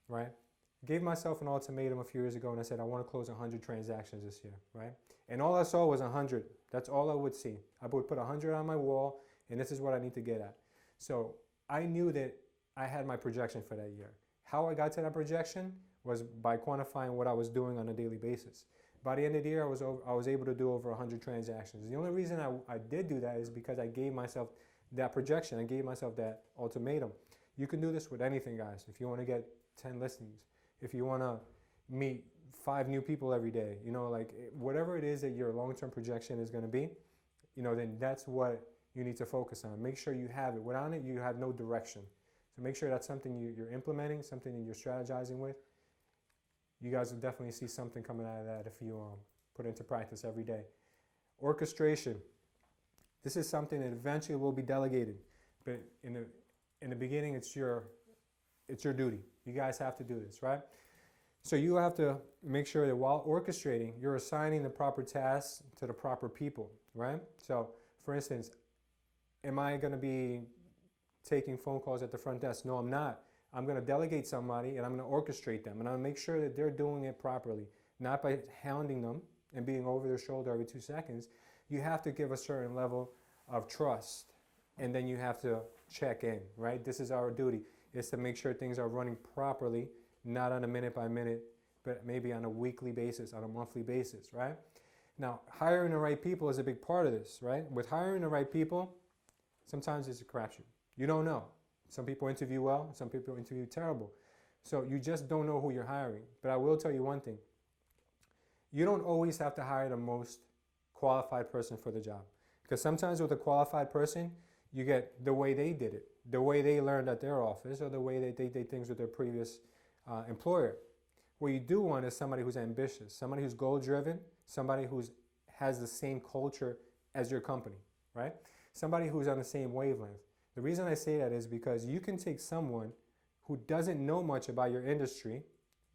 right? I gave myself an ultimatum a few years ago, and I said I want to close 100 transactions this year, right? And all I saw was 100. That's all I would see. I would put 100 on my wall, and this is what I need to get at. So I knew that I had my projection for that year. How I got to that projection was by quantifying what I was doing on a daily basis. By the end of the year, I was able to do over 100 transactions. The only reason I did do that is because I gave myself that projection. I gave myself that ultimatum. You can do this with anything, guys. If you want to get 10 listings, if you want to meet 5 new people every day, whatever it is that your long-term projection is going to be, then that's what you need to focus on. Make sure you have it. Without it, you have no direction. So make sure that's something you're implementing, something that you're strategizing with. You guys will definitely see something coming out of that if you put it into practice every day. Orchestration. This is something that eventually will be delegated, but in the beginning, it's your duty. You guys have to do this, right? So you have to make sure that while orchestrating, you're assigning the proper tasks to the proper people, right? So, for instance, am I going to be taking phone calls at the front desk? No, I'm not. I'm going to delegate somebody, and I'm going to orchestrate them, and I'm going to make sure that they're doing it properly, not by hounding them and being over their shoulder every 2 seconds. You have to give a certain level of trust, and then you have to check in, right? This is our duty, is to make sure things are running properly, not on a minute by minute, but maybe on a weekly basis, on a monthly basis, right? Now, hiring the right people is a big part of this, right? With hiring the right people, sometimes it's a crapshoot. You don't know. Some people interview well, some people interview terrible. So you just don't know who you're hiring. But I will tell you one thing. You don't always have to hire the most qualified person for the job. Because sometimes with a qualified person, you get the way they did it, the way they learned at their office, or the way they did things with their previous employer. What you do want is somebody who's ambitious, somebody who's goal-driven, somebody who has the same culture as your company, right? Somebody who's on the same wavelength. The reason I say that is because you can take someone who doesn't know much about your industry,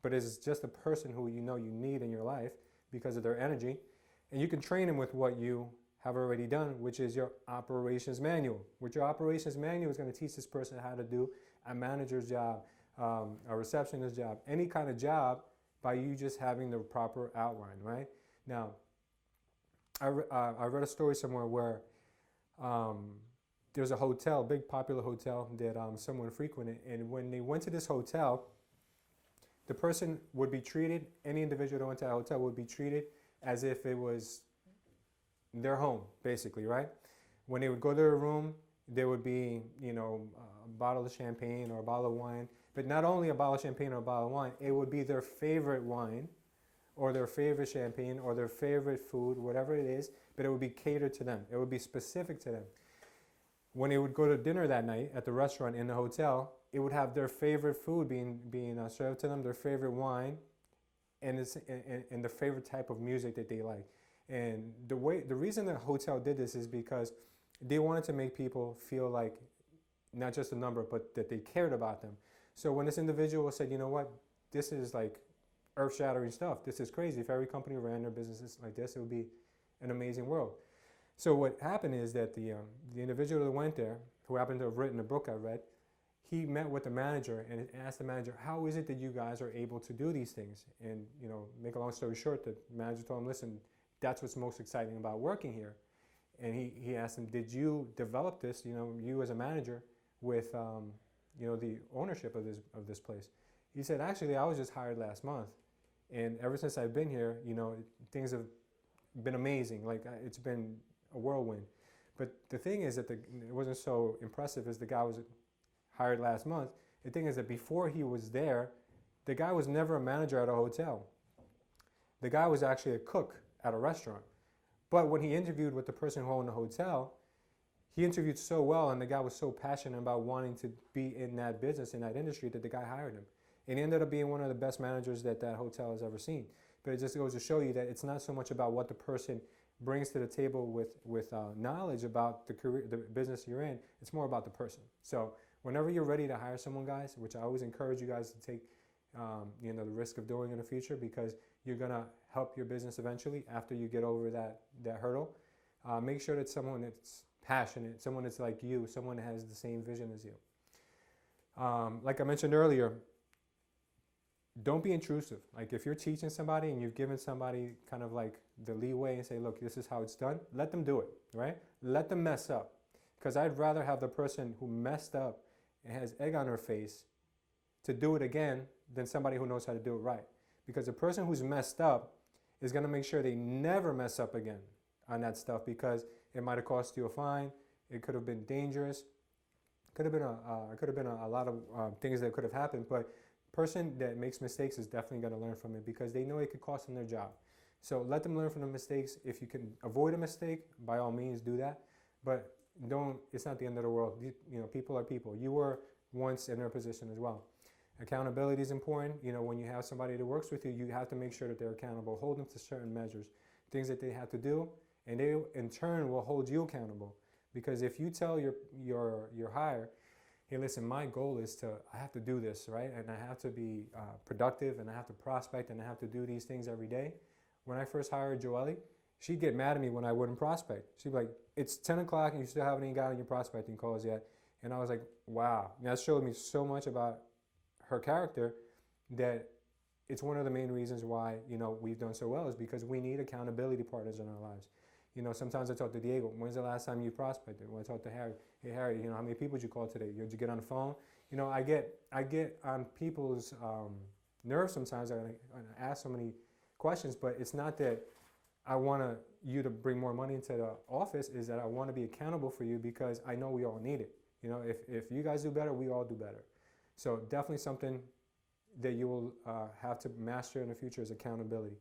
but is just a person who you know you need in your life because of their energy, and you can train them with what you have already done, which is your operations manual. With your operations manual is going to teach this person how to do a manager's job, a receptionist's job, any kind of job by you just having the proper outline, right? Now, I read a story somewhere where there's a hotel, big popular hotel that someone frequented, and when they went to this hotel, the person would be treated, any individual that went to that hotel would be treated as if it was their home, basically, right? When they would go to their room, there would be, you know, a bottle of champagne or a bottle of wine, but not only a bottle of champagne or a bottle of wine, it would be their favorite wine or their favorite champagne or their favorite food, whatever it is, but it would be catered to them. It would be specific to them. When they would go to dinner that night at the restaurant in the hotel, it would have their favorite food being served to them, their favorite wine, and the favorite type of music that they like. And the reason the hotel did this is because they wanted to make people feel like not just a number, but that they cared about them. So when this individual said, you know what, this is like earth-shattering stuff. This is crazy. If every company ran their businesses like this, it would be an amazing world. So what happened is that the individual that went there, who happened to have written a book I read, he met with the manager and asked the manager, how is it that you guys are able to do these things? And, you know, make a long story short, the manager told him, listen, that's what's most exciting about working here. And he asked him, did you develop this, you know, you as a manager, with, you know, the ownership of this place? He said, actually, I was just hired last month. And ever since I've been here, you know, things have been amazing. Like, it's been a whirlwind. But the thing is that it wasn't so impressive as the guy was hired last month. The thing is that before he was there, the guy was never a manager at a hotel. The guy was actually a cook at a restaurant. But when he interviewed with the person who owned the hotel, he interviewed so well, and the guy was so passionate about wanting to be in that business, in that industry, that the guy hired him. And he ended up being one of the best managers that hotel has ever seen. But it just goes to show you that it's not so much about what the person brings to the table with knowledge about the career, the business you're in. It's more about the person. So whenever you're ready to hire someone, guys, which I always encourage you guys to take you know, the risk of doing in the future, because you're gonna help your business eventually after you get over that hurdle. Make sure that someone that's passionate, someone that's like you, someone that has the same vision as you. Like I mentioned earlier, don't be intrusive. Like, if you're teaching somebody and you've given somebody kind of like the leeway and say, look, this is how it's done, let them do it, right? Let them mess up. Because I'd rather have the person who messed up and has egg on her face to do it again than somebody who knows how to do it right. Because the person who's messed up is going to make sure they never mess up again on that stuff, because it might have cost you a fine, it could have been dangerous, could have been a lot of things that could have happened. But person that makes mistakes is definitely going to learn from it, because they know it could cost them their job. So let them learn from the mistakes. If you can avoid a mistake, by all means do that. But it's not the end of the world. You know, people are people. You were once in their position as well. Accountability is important. You know, when you have somebody that works with you, you have to make sure that they're accountable. Hold them to certain measures, things that they have to do, and they in turn will hold you accountable. Because if you tell your hire, hey, listen, my goal is I have to do this, right? And I have to be productive, and I have to prospect, and I have to do these things every day. When I first hired Joelle, she'd get mad at me when I wouldn't prospect. She'd be like, it's 10 o'clock and you still haven't even gotten your prospecting calls yet. And I was like, wow. And that showed me so much about her character, that it's one of the main reasons why, you know, we've done so well, is because we need accountability partners in our lives. You know, sometimes I talk to Diego, when's the last time you prospected? When I talk to Harry, hey Harry, you know, how many people did you call today? Did you get on the phone? You know, I get on people's nerves sometimes. I ask so many questions, but it's not that I want you to bring more money into the office is that I want to be accountable for you because I know we all need it. You know, if you guys do better, we all do better. So definitely something that you will have to master in the future is accountability.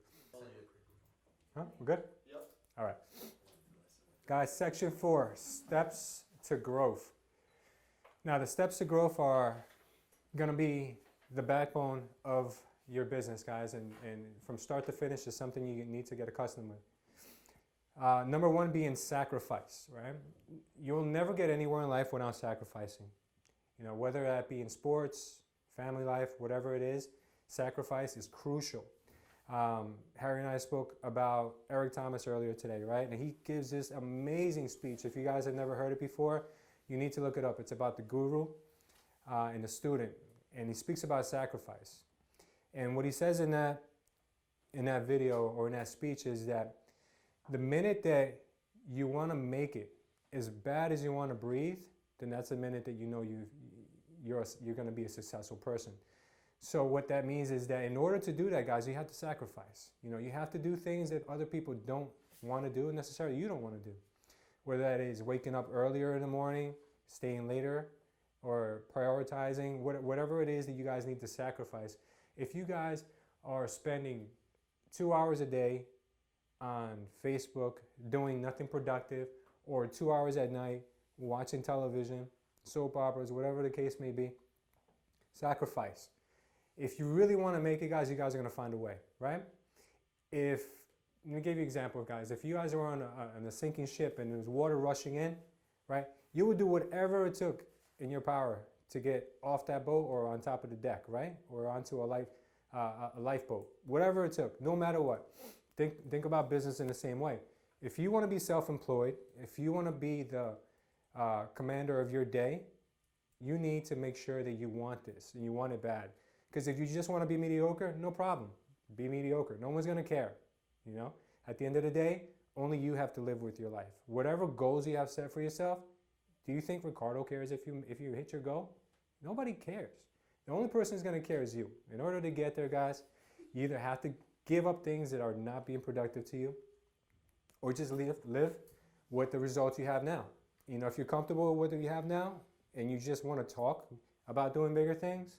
Huh? We're good? Yep. All right. Guys, section 4, steps to growth. Now, the steps to growth are going to be the backbone of your business, guys, and from start to finish is something you need to get accustomed with. Number 1 being sacrifice, right? You'll never get anywhere in life without sacrificing. You know, whether that be in sports, family life, whatever it is, sacrifice is crucial. Harry and I spoke about Eric Thomas earlier today, right? And he gives this amazing speech. If you guys have never heard it before, you need to look it up. It's about the guru and the student, and he speaks about sacrifice. And what he says in that video or in that speech is that the minute that you want to make it as bad as you want to breathe, then that's the minute that you know you're going to be a successful person. So what that means is that in order to do that, guys, you have to sacrifice. You know, you have to do things that other people don't want to do and necessarily you don't want to do. Whether that is waking up earlier in the morning, staying later, or prioritizing, whatever it is that you guys need to sacrifice. If you guys are spending 2 hours a day on Facebook doing nothing productive, or 2 hours at night watching television, soap operas, whatever the case may be, sacrifice. If you really want to make it, guys, you guys are going to find a way, right? Let me give you an example, guys. If you guys are on a sinking ship and there's water rushing in, right, you would do whatever it took in your power to get off that boat or on top of the deck, right? Or onto a lifeboat, whatever it took, no matter what. Think about business in the same way. If you want to be self-employed, if you want to be the commander of your day, you need to make sure that you want this and you want it bad. Because if you just want to be mediocre, no problem. Be mediocre. No one's going to care. You know, at the end of the day, only you have to live with your life. Whatever goals you have set for yourself, do you think Ricardo cares if you hit your goal? Nobody cares. The only person who's going to care is you. In order to get there, guys, you either have to give up things that are not being productive to you, or just live with the results you have now. You know, if you're comfortable with what you have now, and you just want to talk about doing bigger things,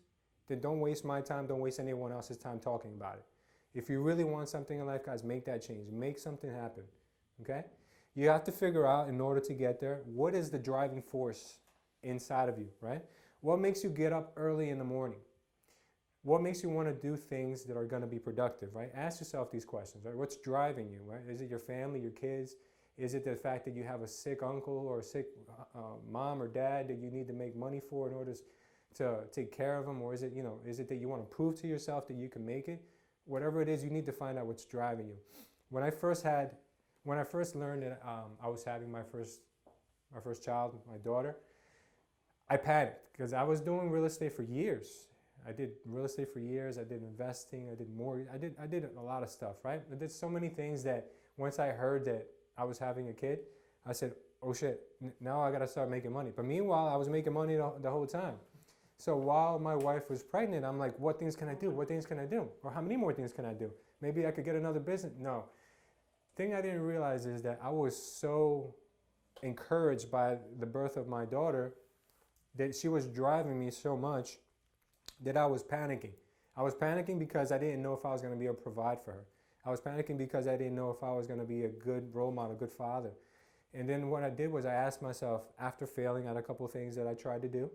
then don't waste my time, don't waste anyone else's time talking about it. If you really want something in life, guys, make that change. Make something happen, okay? You have to figure out, in order to get there, what is the driving force inside of you, right? What makes you get up early in the morning? What makes you want to do things that are going to be productive, right? Ask yourself these questions, right? What's driving you, right? Is it your family, your kids? Is it the fact that you have a sick uncle or a sick mom or dad that you need to make money for in order to take care of them? Or is it, you know, is it that you want to prove to yourself that you can make it? Whatever it is, you need to find out what's driving you. When I first learned that I was having my first child, my daughter, I panicked because I was doing real estate for years. I did real estate for years. I did investing. I did mortgage. I did a lot of stuff, right? I did so many things that once I heard that I was having a kid, I said, oh shit, now I got to start making money. But meanwhile, I was making money the whole time. So while my wife was pregnant, I'm like, what things can I do? What things can I do? Or how many more things can I do? Maybe I could get another business. No. Thing I didn't realize is that I was so encouraged by the birth of my daughter that she was driving me so much that I was panicking. I was panicking because I didn't know if I was going to be able to provide for her. I was panicking because I didn't know if I was going to be a good role model, a good father. And then what I did was I asked myself, after failing at a couple of things that I tried to do,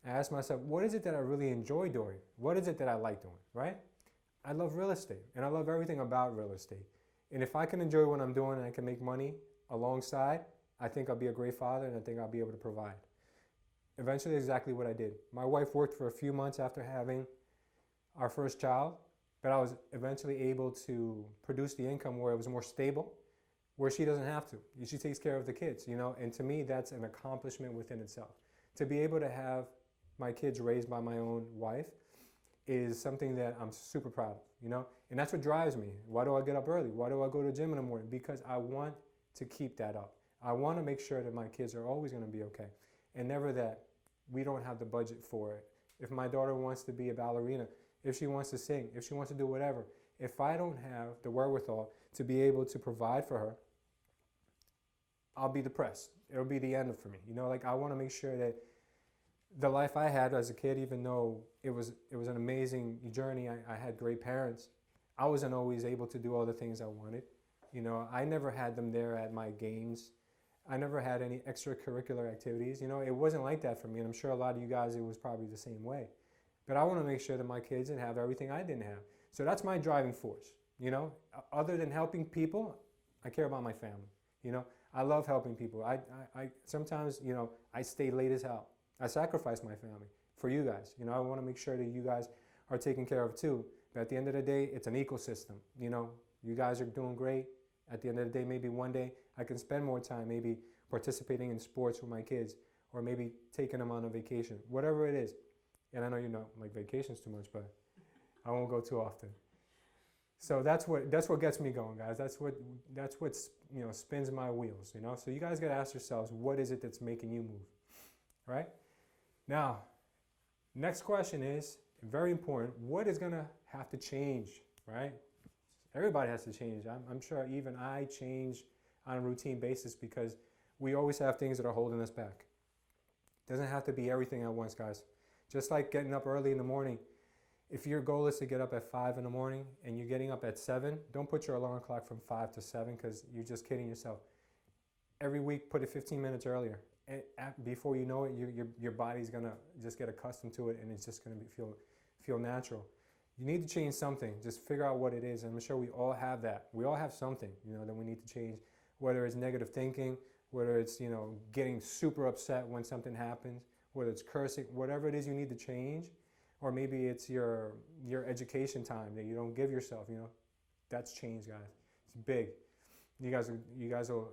I asked myself, what is it that I really enjoy doing? What is it that I like doing, right? I love real estate, and I love everything about real estate. And if I can enjoy what I'm doing and I can make money alongside, I think I'll be a great father, and I think I'll be able to provide. Eventually, exactly what I did. My wife worked for a few months after having our first child, but I was eventually able to produce the income where it was more stable, where she doesn't have to. She takes care of the kids, you know, and to me, that's an accomplishment within itself. To be able to have my kids raised by my own wife is something that I'm super proud of, you know, and that's what drives me. Why do I get up early? Why do I go to the gym in the morning? Because I want to keep that up. I want to make sure that my kids are always going to be okay, and never that we don't have the budget for it. If my daughter wants to be a ballerina, if she wants to sing, if she wants to do whatever, if I don't have the wherewithal to be able to provide for her, I'll be depressed. It'll be the end for me. You know, like I want to make sure that the life I had as a kid, even though it was an amazing journey, I had great parents, I wasn't always able to do all the things I wanted. You know, I never had them there at my games. I never had any extracurricular activities. You know, it wasn't like that for me, and I'm sure a lot of you guys, it was probably the same way. But I want to make sure that my kids didn't have everything I didn't have. So that's my driving force. You know, other than helping people, I care about my family. You know, I love helping people. I sometimes, you know, I stay late as hell. I sacrifice my family for you guys. You know, I want to make sure that you guys are taken care of too. But at the end of the day, it's an ecosystem. You know, you guys are doing great. At the end of the day, maybe one day I can spend more time maybe participating in sports with my kids, or maybe taking them on a vacation, whatever it is. And I know you don't like vacations too much, but I won't go too often. So that's what gets me going, guys. That's what you know, spins my wheels, you know. So you guys got to ask yourselves, what is it that's making you move, right? Now, next question is very important. What is going to have to change, right? Everybody has to change. I'm sure even I change on a routine basis because we always have things that are holding us back. It doesn't have to be everything at once, guys. Just like getting up early in the morning. If your goal is to get up at 5 in the morning and you're getting up at 7, don't put your alarm clock from 5 to 7 because you're just kidding yourself. Every week, put it 15 minutes earlier. And before you know it, your body's going to just get accustomed to it, and it's just going to feel natural. You need to change something. Just figure out what it is. And I'm sure we all have that. We all have something, you know, that we need to change, whether it's negative thinking, whether it's, you know, getting super upset when something happens, whether it's cursing, whatever it is you need to change, or maybe it's your education time that you don't give yourself, you know. That's change, guys. It's big. You guys will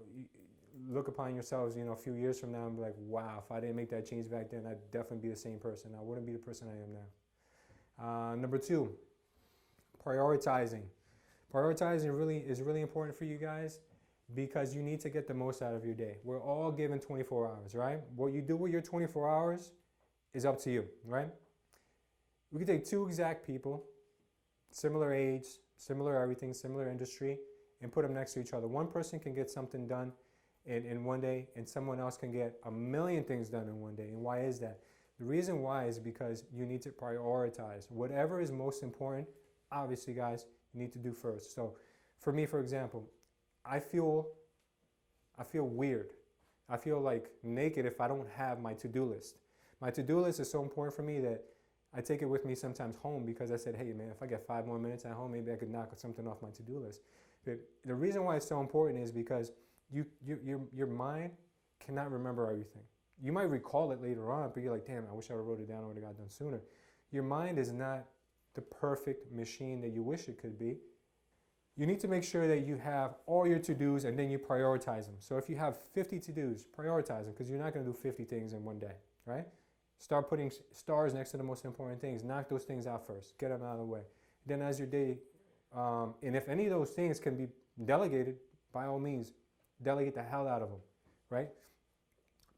look upon yourselves, you know, a few years from now and be like, wow, if I didn't make that change back then, I'd definitely be the same person. I wouldn't be the person I am now. Number 2, prioritizing. Prioritizing is really important for you guys because you need to get the most out of your day. We're all given 24 hours, right? What you do with your 24 hours is up to you, right? We could take 2 exact people, similar age, similar everything, similar industry, and put them next to each other. One person can get something done in one day, and someone else can get a million things done in one day. And why is that? The reason why is because you need to prioritize. Whatever is most important, obviously, guys, you need to do first. So for me, for example, I feel weird. I feel like naked if I don't have my to-do list. My to-do list is so important for me that I take it with me sometimes home because I said, hey, man, if I get 5 more minutes at home, maybe I could knock something off my to-do list. But the reason why it's so important is because your mind cannot remember everything. You might recall it later on, but you're like, damn, I wish I wrote it down or would have got done sooner. Your mind is not the perfect machine that you wish it could be. You need to make sure that you have all your to-dos and then you prioritize them. So if you have 50 to-dos, prioritize them because you're not going to do 50 things in one day, right? Start putting stars next to the most important things. Knock those things out first. Get them out of the way. Then as your day, and if any of those things can be delegated, by all means, delegate the hell out of them, right?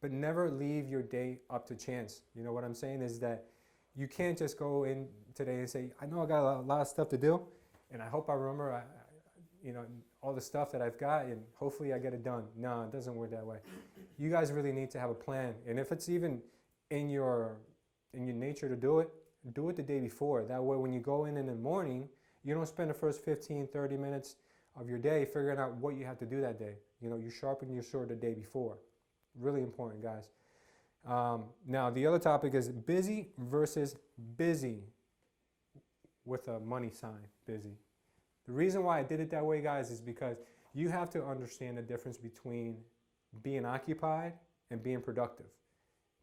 But never leave your day up to chance. You know what I'm saying is that you can't just go in today and say, I know I got a lot of stuff to do, and I hope I remember, you know, all the stuff that I've got, and hopefully I get it done. No, it doesn't work that way. You guys really need to have a plan, and if it's even in your nature to do it the day before. That way, when you go in the morning, you don't spend the first 15, 30 minutes of your day figuring out what you have to do that day. You know, you sharpen your sword the day before. Really important, guys. Now, the other topic is busy versus busy with a money sign, busy. The reason why I did it that way, guys, is because you have to understand the difference between being occupied and being productive.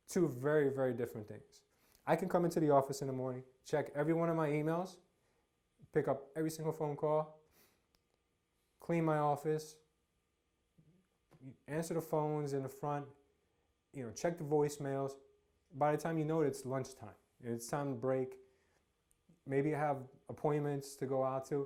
2 very, very different things. I can come into the office in the morning, check every one of my emails, pick up every single phone call, clean my office, answer the phones in the front, you know, check the voicemails. By the time you know it, it's lunchtime. It's time to break. Maybe I have appointments to go out to.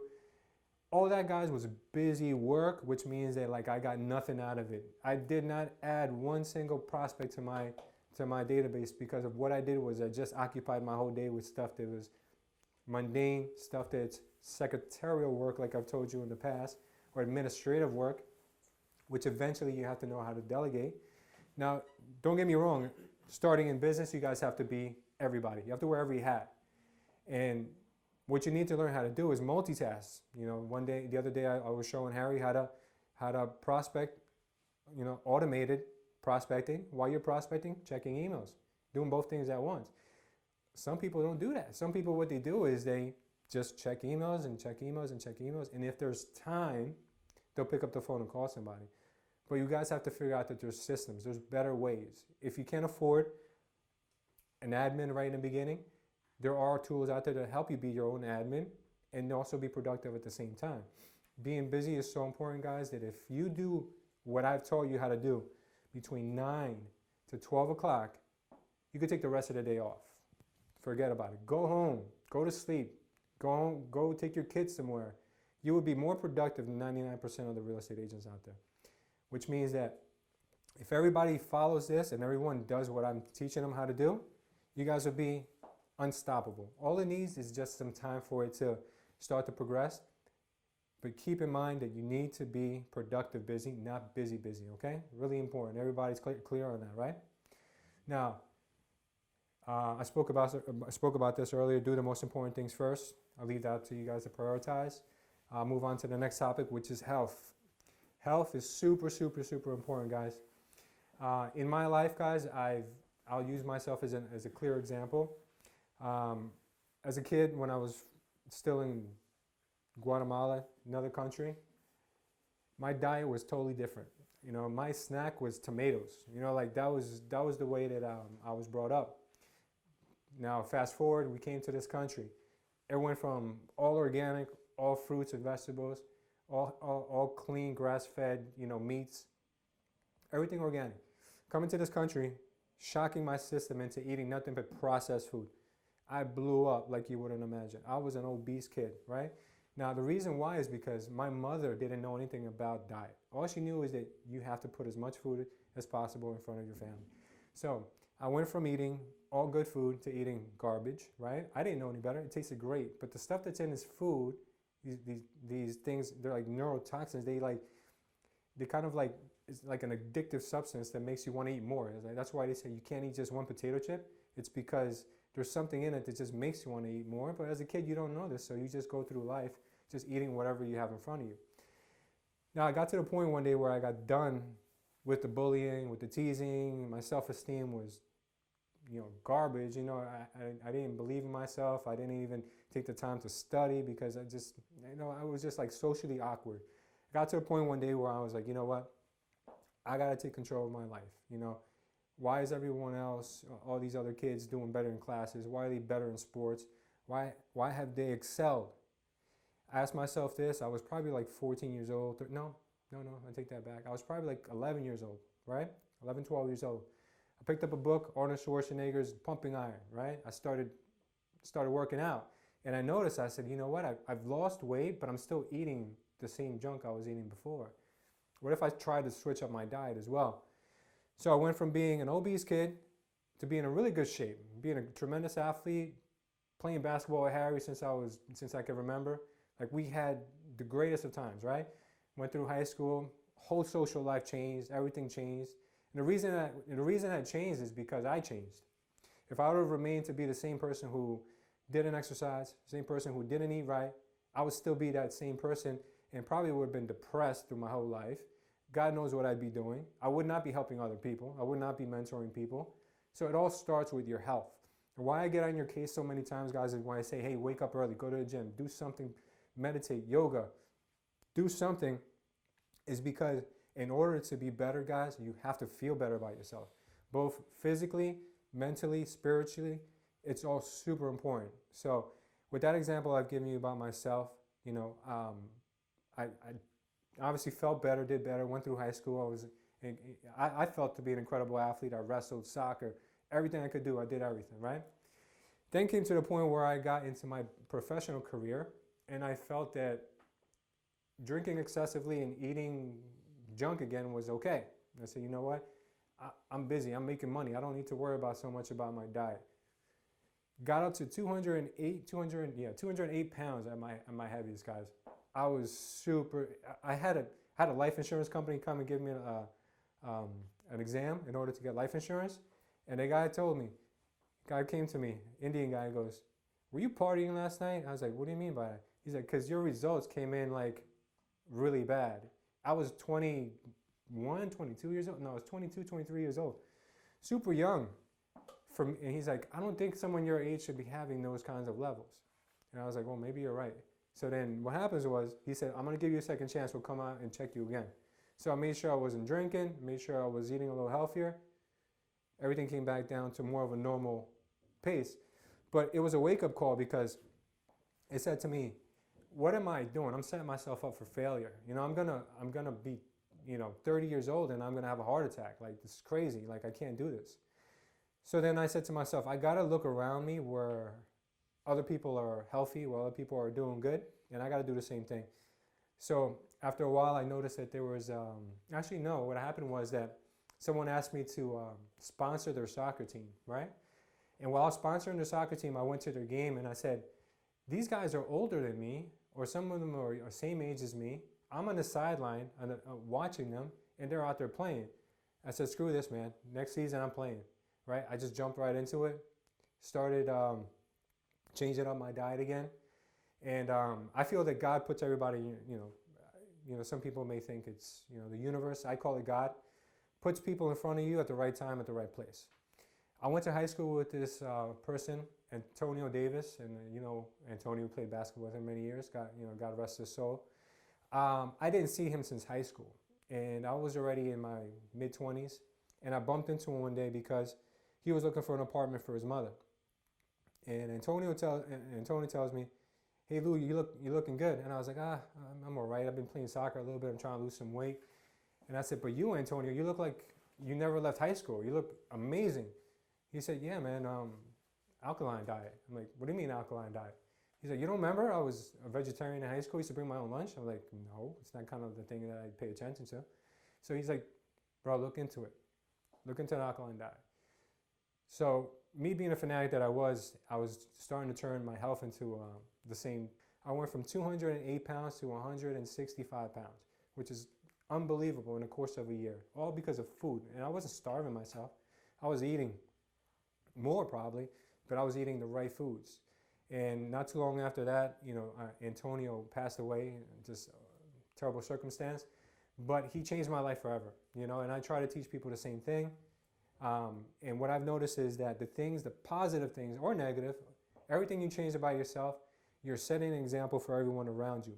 All that, guys, was busy work, which means that like I got nothing out of it. I did not add one single prospect to my database because of what I did was I just occupied my whole day with stuff that was mundane stuff that's secretarial work, like I've told you in the past, or administrative work, which eventually you have to know how to delegate. Now, don't get me wrong, starting in business, you guys have to be everybody. You have to wear every hat. And what you need to learn how to do is multitask. You know, the other day, I was showing Harry how to prospect, you know, automated prospecting. While you're prospecting, checking emails, doing both things at once. Some people don't do that. Some people, what they do is they just check emails and check emails and check emails. And if there's time, they'll pick up the phone and call somebody. But you guys have to figure out that there's systems, there's better ways. If you can't afford an admin right in the beginning, there are tools out there to help you be your own admin and also be productive at the same time. Being busy is so important, guys, that if you do what I've taught you how to do between 9 to 12 o'clock, you could take the rest of the day off. Forget about it. Go home, go to sleep, go home, go take your kids somewhere. You would be more productive than 99% of the real estate agents out there. Which means that if everybody follows this and everyone does what I'm teaching them how to do, you guys will be unstoppable. All it needs is just some time for it to start to progress. But keep in mind that you need to be productive busy, not busy, okay? Really important. Everybody's clear on that, right? Now, I spoke about this earlier. Do the most important things first. I'll leave that to you guys to prioritize. I'll move on to the next topic, which is health. Health is super, super, super important, guys. In my life, guys, I'll use myself as a clear example. As a kid, when I was still in Guatemala, another country, my diet was totally different. You know, my snack was tomatoes. You know, like that was the way that I was brought up. Now, fast forward, we came to this country. It went from all organic, all fruits and vegetables, all clean, grass-fed, you know, meats, everything organic. Coming to this country, shocking my system into eating nothing but processed food. I blew up like you wouldn't imagine. I was an obese kid, right? Now, the reason why is because my mother didn't know anything about diet. All she knew is that you have to put as much food as possible in front of your family. So I went from eating all good food to eating garbage, right? I didn't know any better. It tasted great. But the stuff that's in this food, these things, they're like neurotoxins. They kind of like, it's like an addictive substance that makes you want to eat more. That's why they say you can't eat just one potato chip. It's because there's something in it that just makes you want to eat more. But as a kid, you don't know this. So you just go through life just eating whatever you have in front of you. Now, I got to the point one day where I got done with the bullying, with the teasing. My self-esteem was, you know, garbage. You know, I didn't believe in myself. I didn't even take the time to study because I was just like socially awkward. I got to a point one day where I was like, you know what? I got to take control of my life. You know, why is everyone else, all these other kids doing better in classes? Why are they better in sports? Why have they excelled? I asked myself this. I was probably like 14 years old. No, I take that back. I was probably like 11 years old, right? 11, 12 years old. I picked up a book, Arnold Schwarzenegger's Pumping Iron, right? I started working out. And I noticed, I said, you know what? I've lost weight, but I'm still eating the same junk I was eating before. What if I tried to switch up my diet as well? So I went from being an obese kid to being in really good shape, being a tremendous athlete, playing basketball with Harry since I can remember. Like, we had the greatest of times, right? Went through high school, whole social life changed, everything changed. And the reason that changed is because I changed. If I would have remained to be the same person who didn't exercise, same person who didn't eat right, I would still be that same person and probably would have been depressed through my whole life. God knows what I'd be doing. I would not be helping other people. I would not be mentoring people. So it all starts with your health. And why I get on your case so many times, guys, is when I say, hey, wake up early, go to the gym, do something, meditate, yoga, do something, is because in order to be better, guys, you have to feel better about yourself. Both physically, mentally, spiritually, it's all super important. So with that example I've given you about myself, you know, I obviously felt better, did better, went through high school. I felt to be an incredible athlete. I wrestled, soccer, everything I could do, I did everything, right? Then came to the point where I got into my professional career, and I felt that drinking excessively and eating junk again was okay. I said, you know what? I'm busy, I'm making money. I don't need to worry about so much about my diet. got up to 208 pounds at my heaviest, guys. I was super. I had a life insurance company come and give me an exam in order to get life insurance, and the guy told me, guy came to me, Indian guy, goes, "Were you partying last night?" I was like, "What do you mean by that?" He's like, "Cause your results came in like really bad." I was 21, 22 years old. No, I was 22, 23 years old, super young. And he's like, "I don't think someone your age should be having those kinds of levels." And I was like, "Well, maybe you're right." So then what happens was, he said, "I'm gonna give you a second chance. We'll come out and check you again." So I made sure I wasn't drinking, made sure I was eating a little healthier. Everything came back down to more of a normal pace. But it was a wake-up call because it said to me, what am I doing? I'm setting myself up for failure. You know, I'm gonna be, 30 years old and I'm gonna have a heart attack. Like, this is crazy. Like, I can't do this. So then I said to myself, I gotta look around me where other people are healthy, where other people are doing good, and I gotta do the same thing. So after a while, I noticed that there was, actually no, what happened was that someone asked me to sponsor their soccer team, right? And while sponsoring the soccer team, I went to their game and I said, these guys are older than me, or some of them are same age as me. I'm on the sideline watching them, and they're out there playing. I said, screw this, man. Next season, I'm playing. Right? I just jumped right into it, started changing up my diet again. And I feel that God puts everybody, some people may think it's, the universe. I call it God. Puts people in front of you at the right time, at the right place. I went to high school with this person, Antonio Davis, and Antonio played basketball with him many years. God rest his soul. I didn't see him since high school, and I was already in my mid-20s, and I bumped into him one day because he was looking for an apartment for his mother. And Antonio tells me, "Hey Lou, you're looking good." And I was like, I'm all right. I've been playing soccer a little bit. I'm trying to lose some weight. And I said, "But you, Antonio, you look like you never left high school. You look amazing." He said, "Yeah, man, alkaline diet." I'm like, "What do you mean alkaline diet?" He's like, "You don't remember? I was a vegetarian in high school. I used to bring my own lunch." I'm like, "No, it's not kind of the thing that I pay attention to." So he's like, "Bro, look into it. Look into an alkaline diet." So me being a fanatic that I was starting to turn my health into the same. I went from 208 pounds to 165 pounds, which is unbelievable in the course of a year, all because of food. And I wasn't starving myself. I was eating more probably, but I was eating the right foods. And not too long after that, Antonio passed away, just a terrible circumstance, but he changed my life forever, and I try to teach people the same thing. And what I've noticed is that the positive things or negative, everything you change about yourself, you're setting an example for everyone around you.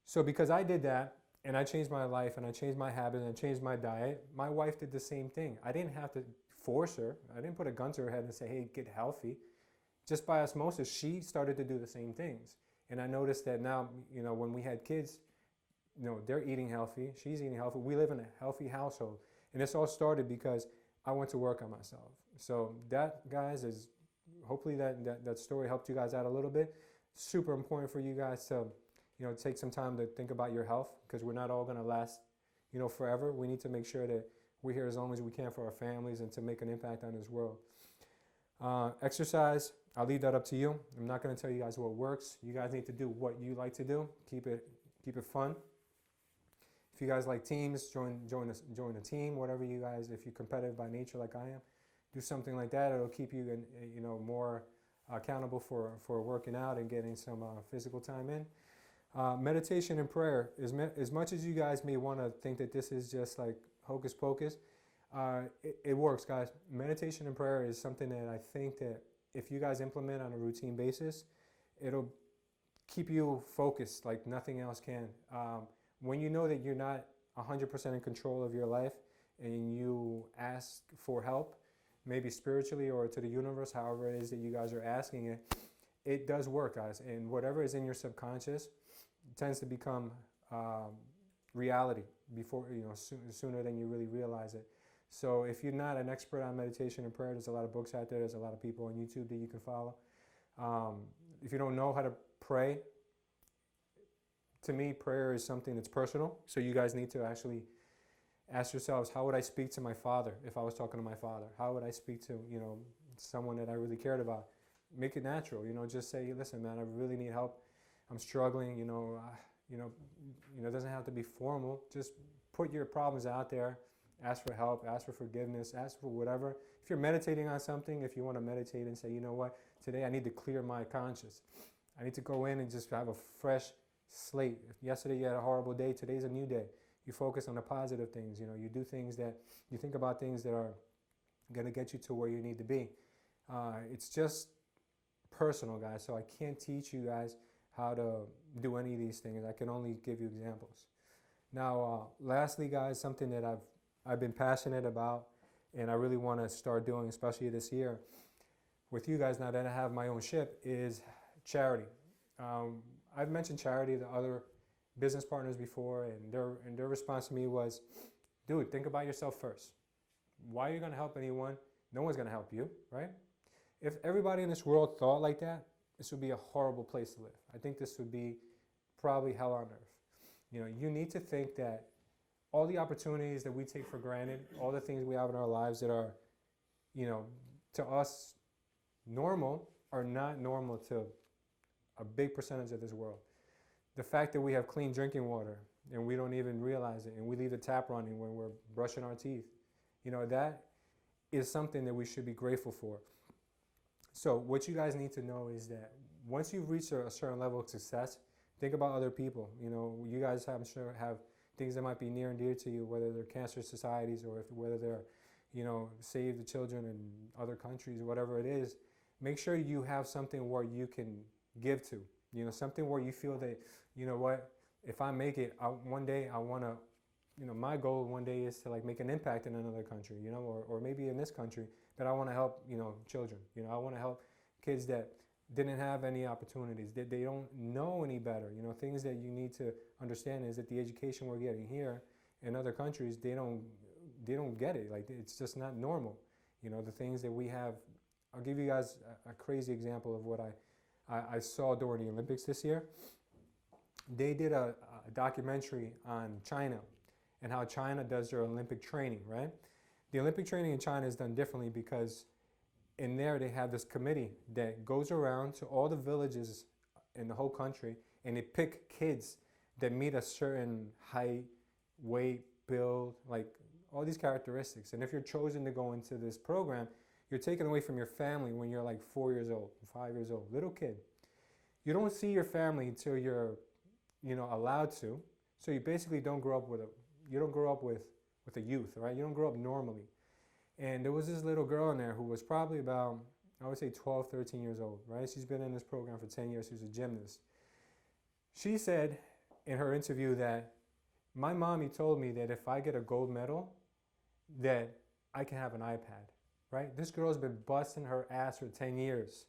So because I did that, and I changed my life, and I changed my habits, and I changed my diet, my wife did the same thing. I didn't have to force her. I didn't put a gun to her head and say, "Hey, get healthy." Just by osmosis, she started to do the same things. And I noticed that now, when we had kids, they're eating healthy, she's eating healthy. We live in a healthy household. And this all started because I went to work on myself. So that, guys, is hopefully that story helped you guys out a little bit. Super important for you guys to, take some time to think about your health, because we're not all going to last, forever. We need to make sure that we're here as long as we can for our families and to make an impact on this world. Exercise, I'll leave that up to you. I'm not going to tell you guys what works. You guys need to do what you like to do. Keep it fun. If you guys like teams, join a team. Whatever you guys, if you're competitive by nature like I am, do something like that. It'll keep you more accountable for working out and getting some physical time in. Meditation and prayer. As much as you guys may want to think that this is just like hocus pocus, it works, guys. Meditation and prayer is something that I think that if you guys implement on a routine basis, it'll keep you focused like nothing else can. When you know that you're not 100% in control of your life and you ask for help, maybe spiritually or to the universe, however it is that you guys are asking it, it does work, guys. And whatever is in your subconscious tends to become reality before, sooner than you really realize it. So if you're not an expert on meditation and prayer, there's a lot of books out there. There's a lot of people on YouTube that you can follow. If you don't know how to pray, to me, prayer is something that's personal. So you guys need to actually ask yourselves, how would I speak to my father if I was talking to my father? How would I speak to, someone that I really cared about? make it natural. Just say, listen, man, I really need help. I'm struggling. It doesn't have to be formal. Just put your problems out there. Ask for help. Ask for forgiveness. Ask for whatever. If you're meditating on something, if you want to meditate and say, you know what, today I need to clear my conscience. I need to go in and just have a fresh slate. If yesterday you had a horrible day, today's a new day. You focus on the positive things. You do things that, you think about things that are going to get you to where you need to be. It's just personal, guys, so I can't teach you guys how to do any of these things. I can only give you examples. Now, lastly, guys, something that I've been passionate about and I really want to start doing, especially this year with you guys now that I have my own ship, is charity. I've mentioned charity to other business partners before, and their response to me was, dude, think about yourself first. Why are you going to help anyone? No one's going to help you, right? If everybody in this world thought like that, this would be a horrible place to live. I think this would be probably hell on earth. You need to think that all the opportunities that we take for granted, all the things we have in our lives that are, to us normal, are not normal to a big percentage of this world. The fact that we have clean drinking water and we don't even realize it, and we leave the tap running when we're brushing our teeth, that is something that we should be grateful for. So what you guys need to know is that once you've reached a certain level of success, think about other people. You guys, I'm sure, have things that might be near and dear to you, whether they're cancer societies or whether they're, Save the Children in other countries, whatever it is. Make sure you have something where you can give to, something where you feel that, what, if I make it, one day I want to, my goal one day is to make an impact in another country, or maybe in this country, but I want to help, children. I want to help kids that didn't have any opportunities, that they don't know any better. Things that you need to understand is that the education we're getting here in other countries, they don't get it. It's just not normal. The things that we have. I'll give you guys a crazy example of what I saw during the Olympics this year. They did a documentary on China and how China does their Olympic training, right? The Olympic training in China is done differently because in there they have this committee that goes around to all the villages in the whole country, and they pick kids that meet a certain height, weight, build, all these characteristics. And if you're chosen to go into this program, you're taken away from your family when you're 4 years old, 5 years old, little kid. You don't see your family until you're, allowed to. So you basically don't grow up with a youth, right? You don't grow up normally. And there was this little girl in there who was probably about, I would say 12, 13 years old, right? She's been in this program for 10 years. She was a gymnast. She said in her interview that my mommy told me that if I get a gold medal, that I can have an iPad. Right? This girl's been busting her ass for 10 years,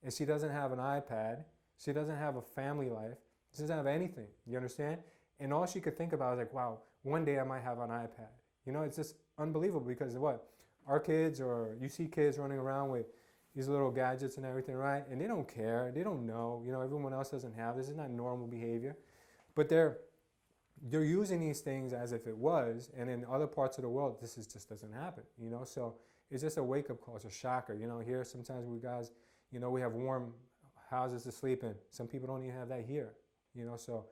and she doesn't have an iPad. She doesn't have a family life. She doesn't have anything. You understand? And all she could think about was wow, one day I might have an iPad. It's just unbelievable because of what? Our kids, or you see kids running around with these little gadgets and everything, right? And they don't care. They don't know. Everyone else doesn't have. This is not normal behavior. But they're using these things as if it was, and in other parts of the world, this just doesn't happen. So it's just a wake-up call. It's a shocker. Here sometimes we guys, we have warm houses to sleep in. Some people don't even have that here. So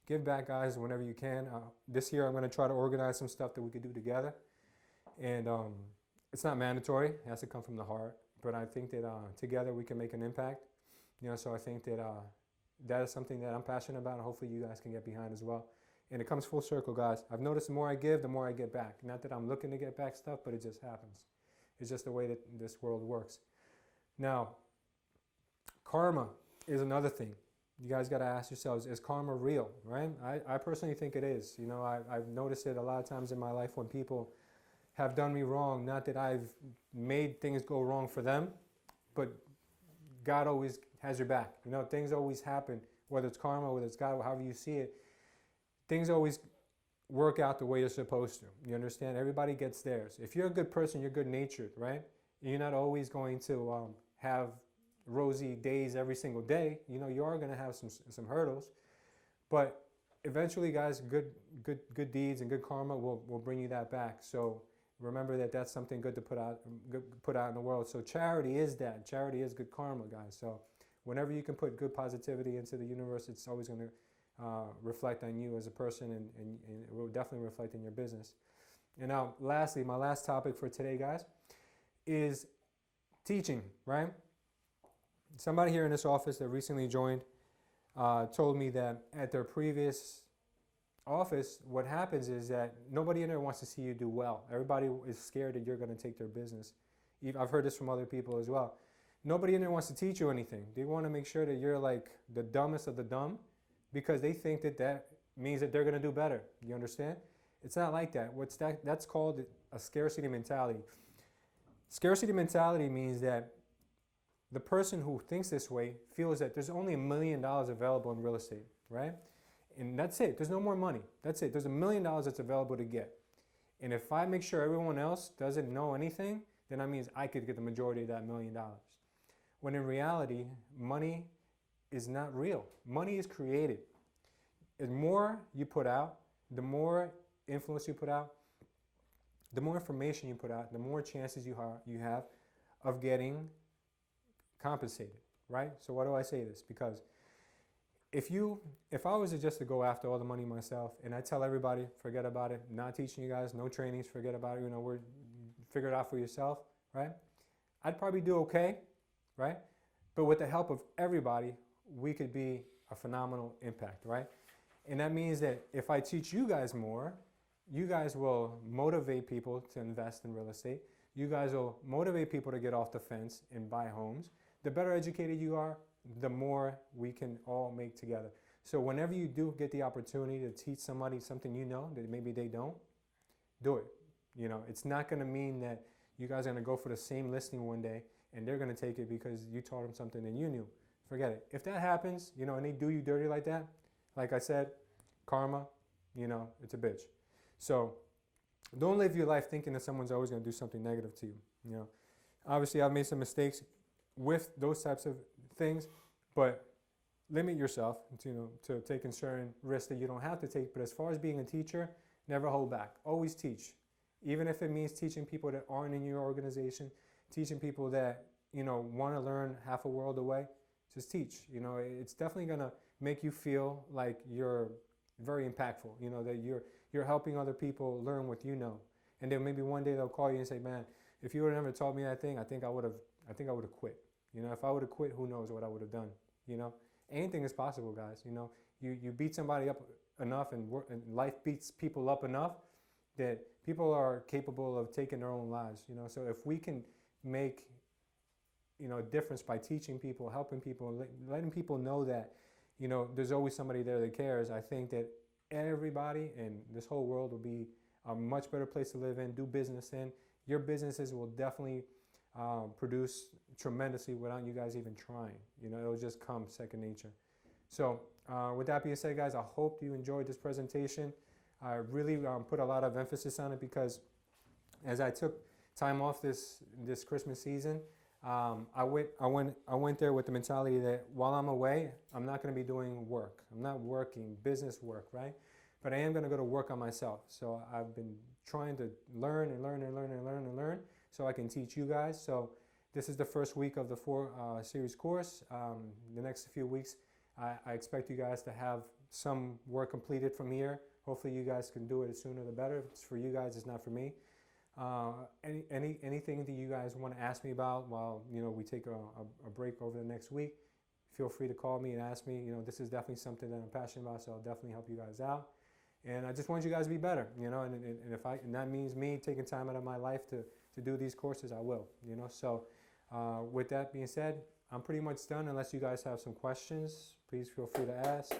give back, guys, whenever you can. This year I'm going to try to organize some stuff that we could do together. And it's not mandatory. It has to come from the heart. But I think that together we can make an impact. So I think that that is something that I'm passionate about, and hopefully you guys can get behind as well. And it comes full circle, guys. I've noticed the more I give, the more I get back. Not that I'm looking to get back stuff, but it just happens. It's just the way that this world works. Now, karma is another thing. You guys got to ask yourselves, is karma real, right? I personally think it is. I've noticed it a lot of times in my life when people have done me wrong. Not that I've made things go wrong for them, but God always has your back. Things always happen, whether it's karma, whether it's God, however you see it. Things always work out the way you're supposed to. You understand? Everybody gets theirs. If you're a good person, you're good-natured, right? You're not always going to have rosy days every single day. You are going to have some hurdles, but eventually, guys, good deeds and good karma will bring you that back. So remember that that's something good to put out in the world. So charity is that. Charity is good karma, guys. So whenever you can put good positivity into the universe, it's always going to reflect on you as a person, and it will definitely reflect in your business. And now, lastly, my last topic for today, guys, is teaching, right? Somebody here in this office that recently joined told me that at their previous office, what happens is that nobody in there wants to see you do well. Everybody is scared that you're going to take their business. I've heard this from other people as well. Nobody in there wants to teach you anything. They want to make sure that you're like the dumbest of the dumb, because they think that that means that they're going to do better. You understand? It's not like that. That's called a scarcity mentality. Scarcity mentality means that the person who thinks this way feels that there's only $1 million available in real estate, right? And that's it. There's no more money. That's it. There's $1 million that's available to get. And if I make sure everyone else doesn't know anything, then that means I could get the majority of that $1 million. When in reality, money is not real. Money is created. The more you put out, the more influence you put out, the more information you put out, the more chances you have of getting compensated, right? So why do I say this? Because if I was just to go after all the money myself, and I tell everybody, forget about it, not teaching you guys, no trainings, forget about it, figure it out for yourself, right? I'd probably do okay, right? But with the help of everybody, we could be a phenomenal impact, right? And that means that if I teach you guys more, you guys will motivate people to invest in real estate. You guys will motivate people to get off the fence and buy homes. The better educated you are, the more we can all make together. So whenever you do get the opportunity to teach somebody something that maybe they don't, do it. It's not going to mean that you guys are going to go for the same listing one day and they're going to take it because you taught them something that you knew. Forget it. If that happens, and they do you dirty like that, like I said, karma, it's a bitch. So don't live your life thinking that someone's always going to do something negative to you. Obviously, I've made some mistakes with those types of things, but limit yourself to taking certain risks that you don't have to take. But as far as being a teacher, never hold back. Always teach. Even if it means teaching people that aren't in your organization, teaching people that, want to learn half a world away, just teach. It's definitely going to make you feel like you're very impactful, that you're helping other people learn what you know. And then maybe one day they'll call you and say, man, if you would have never taught me that thing, I think I would have quit. If I would have quit, who knows what I would have done. Anything is possible, guys. You beat somebody up enough, and life beats people up enough that people are capable of taking their own lives. So if we can make a difference by teaching people, helping people, letting people know that there's always somebody there that cares, I think that everybody in this whole world will be a much better place to live in, do business in. Your businesses will definitely produce tremendously without you guys even trying. It'll just come second nature. So with that being said, guys, I hope you enjoyed this presentation. I really put a lot of emphasis on it because as I took time off this Christmas season, I went there with the mentality that while I'm away, I'm not going to be doing work. I'm not working business work, right? But I am going to go to work on myself. So I've been trying to learn so I can teach you guys. So this is the first week of the 4-series course. The next few weeks, I expect you guys to have some work completed from here. Hopefully you guys can do it as sooner the better. It's for you guys, it's not for me. Anything that you guys want to ask me about while we take a break over the next week, feel free to call me and ask me. This is definitely something that I'm passionate about, so I'll definitely help you guys out. And I just want you guys to be better, and that means me taking time out of my life to do these courses, I will, So with that being said, I'm pretty much done. Unless you guys have some questions, please feel free to ask.